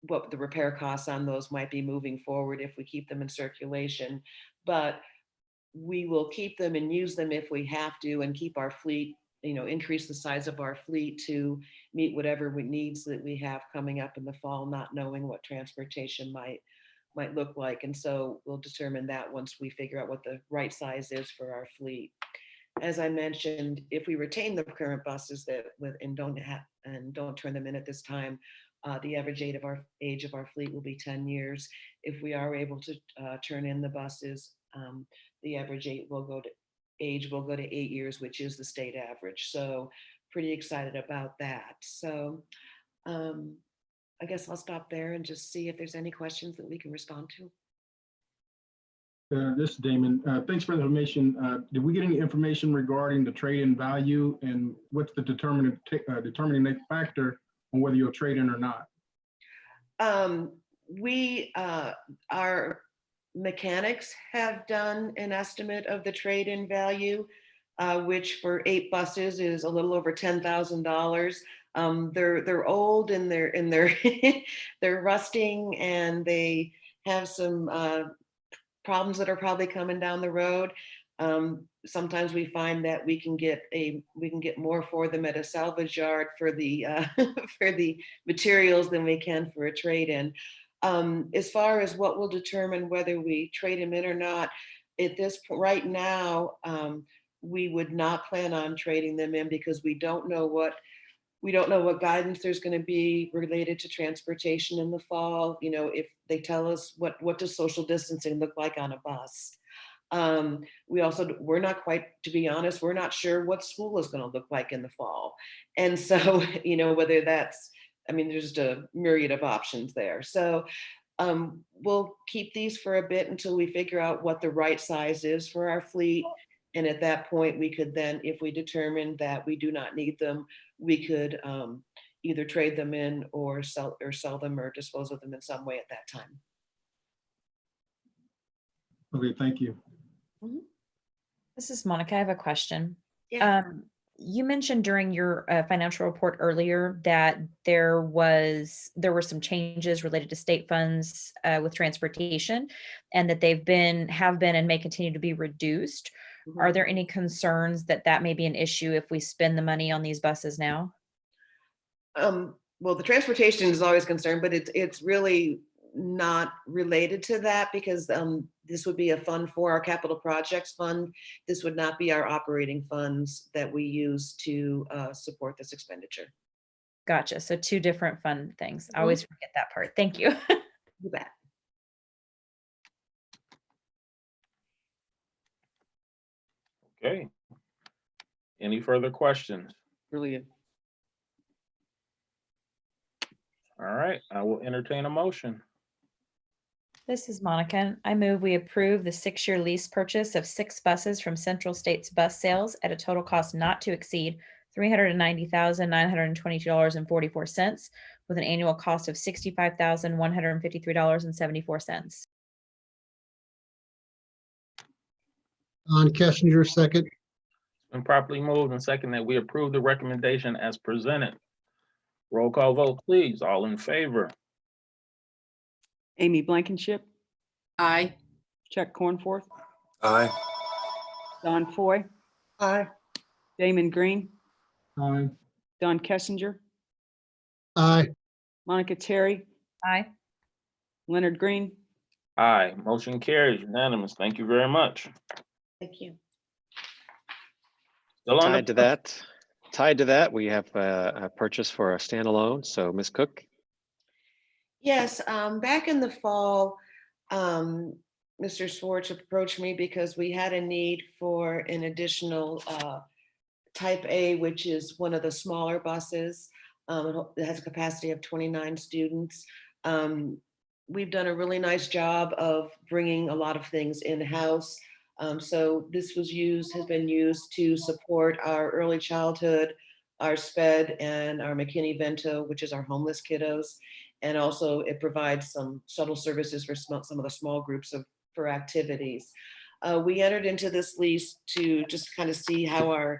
what the repair costs on those might be moving forward if we keep them in circulation. But we will keep them and use them if we have to, and keep our fleet, increase the size of our fleet to meet whatever needs that we have coming up in the fall, not knowing what transportation might look like. And so we'll determine that once we figure out what the right size is for our fleet. As I mentioned, if we retain the current buses and don't turn them in at this time, the average age of our fleet will be 10 years. If we are able to turn in the buses, the average age will go to 8 years, which is the state average. So pretty excited about that. So I guess I'll stop there and just see if there's any questions that we can respond to. This is Damon. Thanks for the information. Did we get any information regarding the trade-in value, and what's the determining factor on whether you'll trade in or not? Our mechanics have done an estimate of the trade-in value, which for 8 buses is a little over $10,000. They're old, and they're they're rusting, and they have some problems that are probably coming down the road. Sometimes we find that we can get more for them at a salvage yard for the for the materials than we can for a trade-in. As far as what will determine whether we trade them in or not, at this point right now, we would not plan on trading them in, because we don't know what guidance there's going to be related to transportation in the fall. If they tell us what does social distancing look like on a bus. We're not quite, to be honest, we're not sure what school is going to look like in the fall. And so, whether that's, there's just a myriad of options there. So we'll keep these for a bit until we figure out what the right size is for our fleet. And at that point, we could then, if we determine that we do not need them, we could either trade them in or sell them or dispose of them in some way at that time. Okay, thank you. This is Monica. I have a question. Yeah. You mentioned during your financial report earlier that there were some changes related to state funds with transportation, and that have been and may continue to be reduced. Are there any concerns that may be an issue if we spend the money on these buses now? well, the transportation is always concerned, but it's really not related to that because this would be a fund for our capital projects fund. This would not be our operating funds that we use to support this expenditure. Gotcha. So two different fun things. I Mhm. always forget that part. Thank you. You bet. Okay. Any further questions? Brilliant. All right, I will entertain a motion. This is Monica. I move we approve the 6-year lease purchase of 6 buses from Central States Bus Sales at a total cost not to exceed $390,922.44 with an annual cost of $65,153.74. Don Kessinger, second. Been properly moved and second that we approve the recommendation as presented. Roll call vote, please. All in favor? Amy Blankenship, Aye. Chuck Cornforth, Aye. Don Foy, Aye. Damon Green, Aye. Don Kessinger, Aye. Monica Terry, Aye. Leonard Green. Aye, motion carries unanimous. Thank you very much. Thank you. Still on Tied to that, we have a purchase for a standalone. So Ms. Cook, Yes, back in the fall, Mr. Schwartz approached me because we had a need for an additional type A, which is one of the smaller buses. It has a capacity of 29 students. We've done a really nice job of bringing a lot of things in-house. So this has been used to support our early childhood, our SPED, and our McKinney-Vento, which is our homeless kiddos. And also it provides some shuttle services for some of the small groups for activities. We entered into this lease to just kind of see how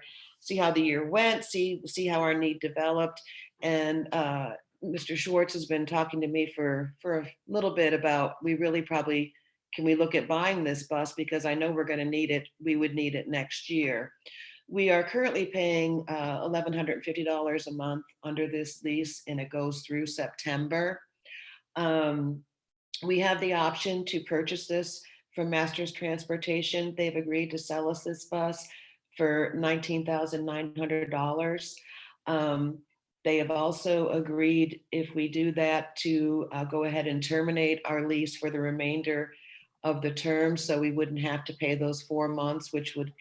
the year went, see how our need developed. And Mr. Schwartz has been talking to me for a little bit about, can we look at buying this bus? Because I know we're going to need it. We would need it next year. We are currently paying $1,150 a month under this lease, and it goes through September. We have the option to purchase this from Masters Transportation. They've agreed to sell us this bus for $19,900. They have also agreed, if we do that, to go ahead and terminate our lease for the remainder of the term, so we wouldn't have to pay those 4 months, which would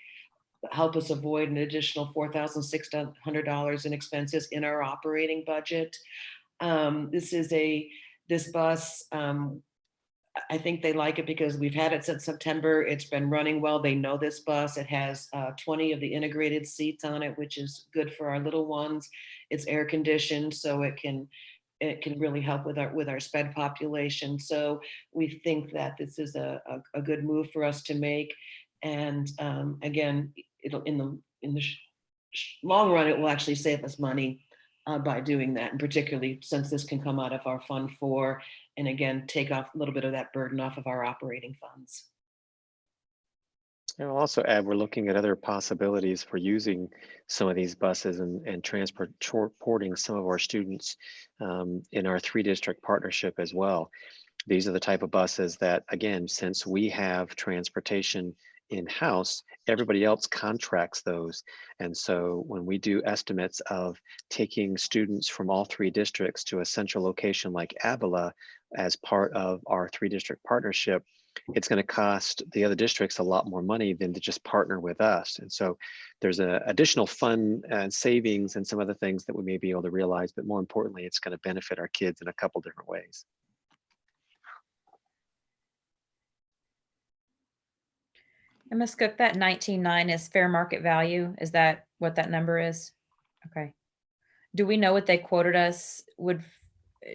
help us avoid an additional $4,600 in expenses in our operating budget. This bus, I think they like it because we've had it since September. It's been running well. They know this bus. It has 20 of the integrated seats on it, which is good for our little ones. It's air conditioned, so it can really help with our SPED population. So we think that this is a good move for us to make. And again, it'll in the long run, it will actually save us money by doing that, and particularly since this can come out of our Fund 4, and again, take off a little bit of that burden off of our operating funds. I'll also add, we're looking at other possibilities for using some of these buses and transporting some of our students in our 3-district partnership as well. These are the type of buses that, again, since we have transportation in-house, everybody else contracts those. And so when we do estimates of taking students from all 3 districts to a central location like Avila as part of our 3-district partnership, it's going to cost the other districts a lot more money than to just partner with us. And so there's an additional fund and savings and some other things that we may be able to realize, but more importantly, it's going to benefit our kids in a couple different ways. And Ms. Cook, that 19.9 is fair market value. Is that what that number is? Okay. Do we know what they quoted us?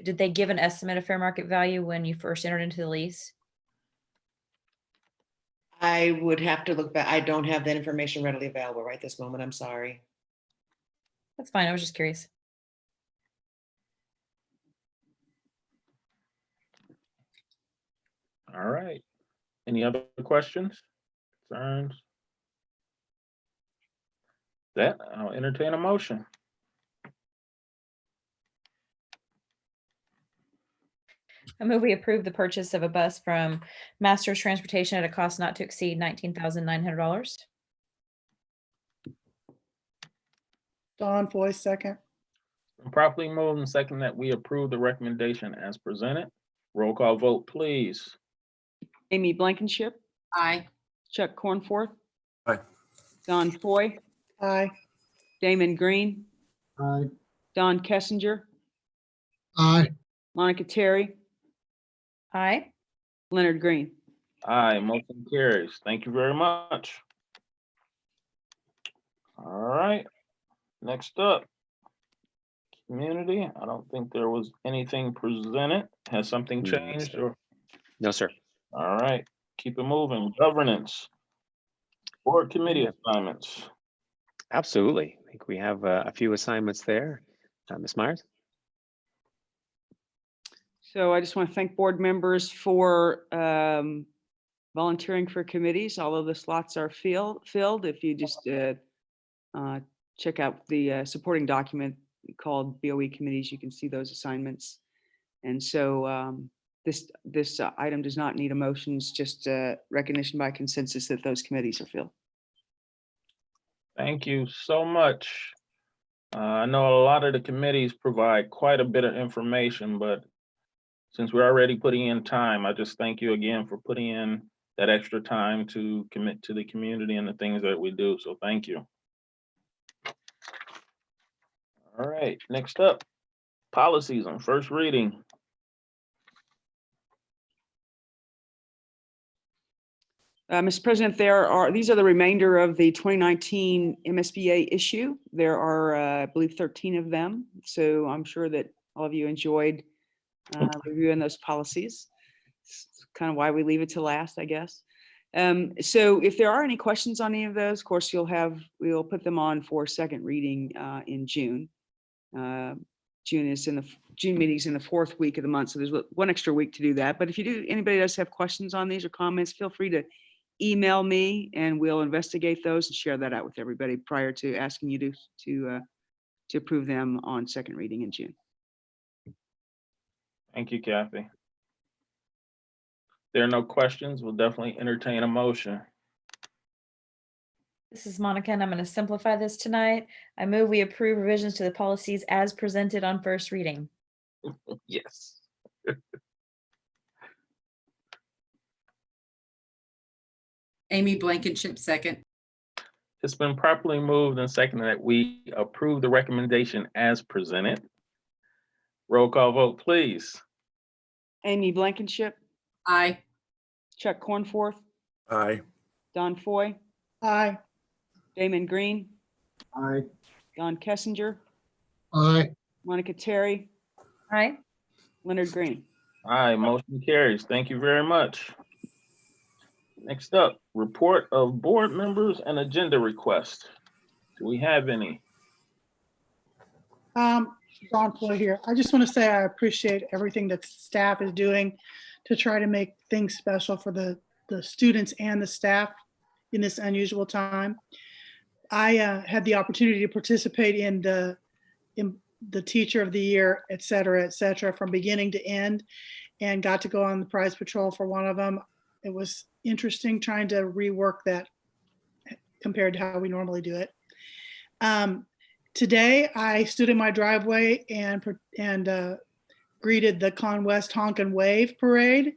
Did they give an estimate of fair market value when you first entered into the lease? I would have to look back. I don't have that information readily available right this moment. I'm sorry. That's fine. I was just curious. All right. Any other questions, concerns? That I'll entertain a motion. I move we approve the purchase of a bus from Masters Transportation at a cost not to exceed $19,900. Don Foy, second. Properly moved and second that we approve the recommendation as presented. Roll call vote, please. Amy Blankenship, Aye. Chuck Cornforth, Aye. Don Foy, Aye. Damon Green, Aye. Don Kessinger, Aye. Monica Terry, Aye. Leonard Green. Aye, motion carries. Thank you very much. All right, next up. Community, I don't think there was anything presented. Has something No, changed sir. or? No, sir. All right, keep it moving. Governance. Board committee assignments. Absolutely. I think we have a few assignments there. Ms. Myers? So I just want to thank board members for volunteering for committees, although the slots are filled. If you just check out the supporting document called BOE committees, you can see those assignments. And so this item does not need a motion, it's just recognition by consensus that those committees are filled. Thank you so much. I know a lot of the committees provide quite a bit of information, but since we're already putting in time, I just thank you again for putting in that extra time to commit to the community and the things that we do. So thank you. All right, next up, policies on first reading. Mr. President, these are the remainder of the 2019 MSBA issue. There are, I believe, 13 of them. So I'm sure that all of you enjoyed reviewing those policies. It's kind of why we leave it to last, I guess. So if there are any questions on any of those, of course, we'll put them on for second reading in June. June meeting's in the fourth week of the month, so there's one extra week to do that. But if anybody does have questions on these or comments, feel free to email me and we'll investigate those and share that out with everybody prior to asking you to approve them on second reading in June. Thank you, Kathy. If there are no questions, we'll definitely entertain a motion. This is Monica, and I'm going to simplify this tonight. I move we approve revisions to the policies as presented on first reading. Yes. Amy Blankenship, second. It's been properly moved and seconded that we approve the recommendation as presented. Roll call vote, please. Amy Blankenship, Aye. Chuck Cornforth, Aye. Don Foy, Aye. Damon Green, Aye. Don Kessinger, Aye. Monica Terry, Aye. Leonard Green. Aye, motion carries. Thank you very much. Next up, report of board members and agenda requests. Do we have any? Don Foy here. I just want to say I appreciate everything that staff is doing to try to make things special for the students and the staff in this unusual time. I had the opportunity to participate in the teacher of the year, et cetera, from beginning to end, and got to go on the prize patrol for one of them. It was interesting trying to rework that compared to how we normally do it. Today, I stood in my driveway and greeted the Con West Honk and Wave parade,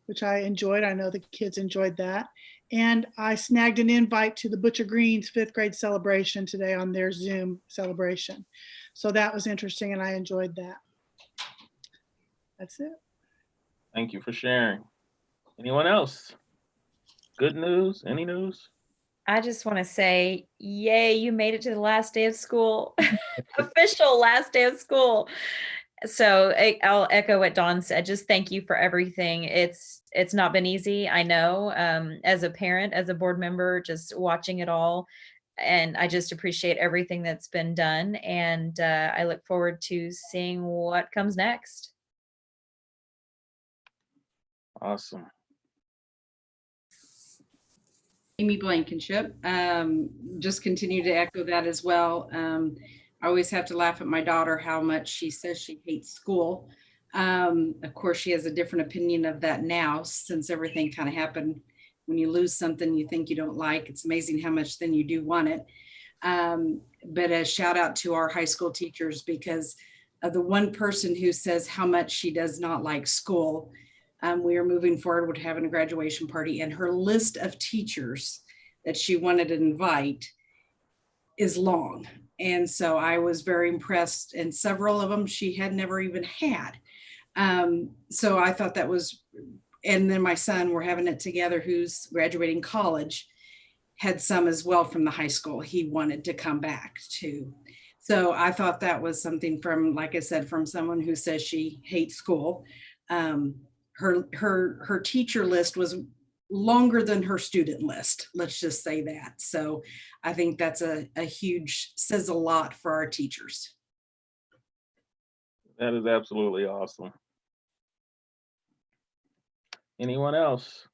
which I enjoyed. I know the kids enjoyed that. And I snagged an invite to the Butcher Greens 5th grade celebration today on their Zoom celebration. So that was interesting and I enjoyed that. That's it. Thank you for sharing. Anyone else? Good news? Any news? I just want to say, yay, you made it to the last day of school, official last day of school. So I'll echo what Dawn said. Just thank you for everything. It's not been easy. I know, as a parent, as a board member, just watching it all. And I just appreciate everything that's been done. And I look forward to seeing what comes next. Awesome. Amy Blankenship, just continue to echo that as well. I always have to laugh at my daughter, how much she says she hates school. Of course, she has a different opinion of that now, since everything kind of happened. When you lose something you think you don't like, it's amazing how much then you do want it. But a shout out to our high school teachers, because of the one person who says how much she does not like school. We are moving forward with having a graduation party, and her list of teachers that she wanted to invite is long. And so I was very impressed, and several of them she had never even had. So I thought that was, and then my son, we're having it together, who's graduating college, had some as well from the high school he wanted to come back to. So I thought that was something from, like I said, from someone who says she hates school. Her teacher list was longer than her student list. Let's just say that. So I think that's a huge, says a lot for our teachers. That is absolutely awesome. Anyone else?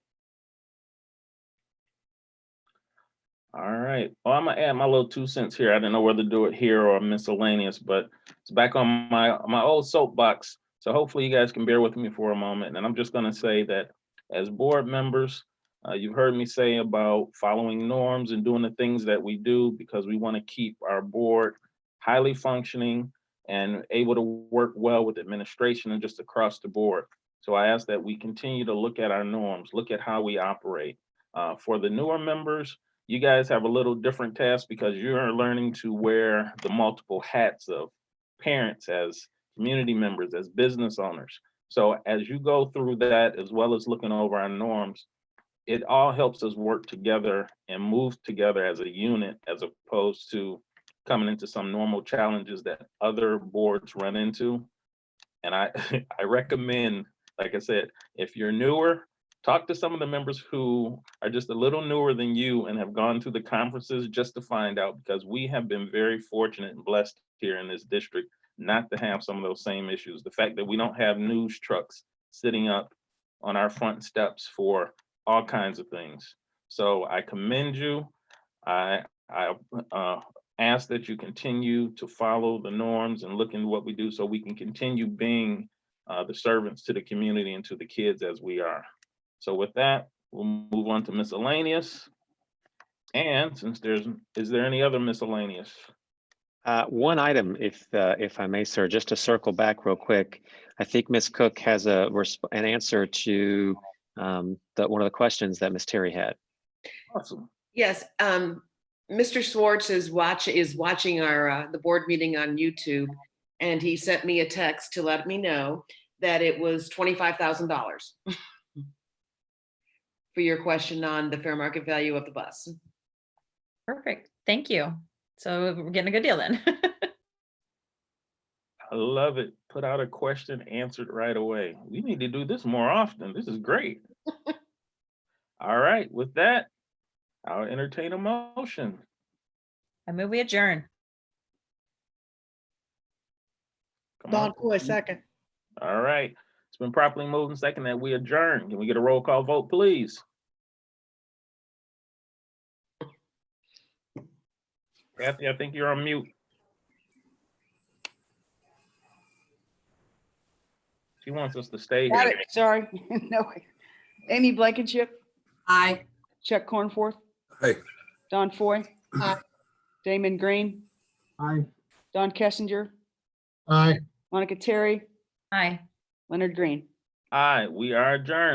All right. Well, I'm gonna add my little 2 cents here. I didn't know whether to do it here or miscellaneous, but it's back on my old soapbox. So hopefully you guys can bear with me for a moment. And I'm just gonna say that as board members, you've heard me say about following norms and doing the things that we do because we want to keep our board highly functioning and able to work well with administration and just across the board. So I ask that we continue to look at our norms, look at how we operate. For the newer members, you guys have a little different task because you're learning to wear the multiple hats of parents, as community members, as business owners. So as you go through that, as well as looking over our norms, it all helps us work together and move together as a unit, as opposed to coming into some normal challenges that other boards run into. And I, I recommend, like I said, if you're newer, talk to some of the members who are just a little newer than you and have gone to the conferences just to find out, because we have been very fortunate and blessed here in this district not to have some of those same issues. The fact that we don't have news trucks sitting up on our front steps for all kinds of things. So I commend you. I ask that you continue to follow the norms and look into what we do so we can continue being the servants to the community and to the kids as we are. So with that, we'll move on to miscellaneous. And since is there any other miscellaneous? One item, if I may, sir, just to circle back real quick. I think Ms. Cook has an answer to one of the questions that Ms. Terry had. Awesome. Yes, Mr. Swartz is watching our the board meeting on YouTube, and he sent me a text to let me know that it was $25,000 for your question on the fair market value of the bus. Perfect. Thank you. So we're getting a good deal then. I love it. Put out a question, answered right away. We need to do this more often. This is great. All right, with that, I'll entertain a motion. I move we adjourn. Come Don on. Coy, second. All right. It's been properly moved and second that we adjourn. Can we get a roll call vote, please? Kathy, I think you're on mute. She wants us to stay Got here. it. Sorry. No. Amy Blankenship, Aye. Chuck Cornforth, Hey, Don Foy, Aye. Damon Green, Aye. Don Kessinger, Aye. Monica Terry, Aye. Leonard Green. Aye, we are adjourned.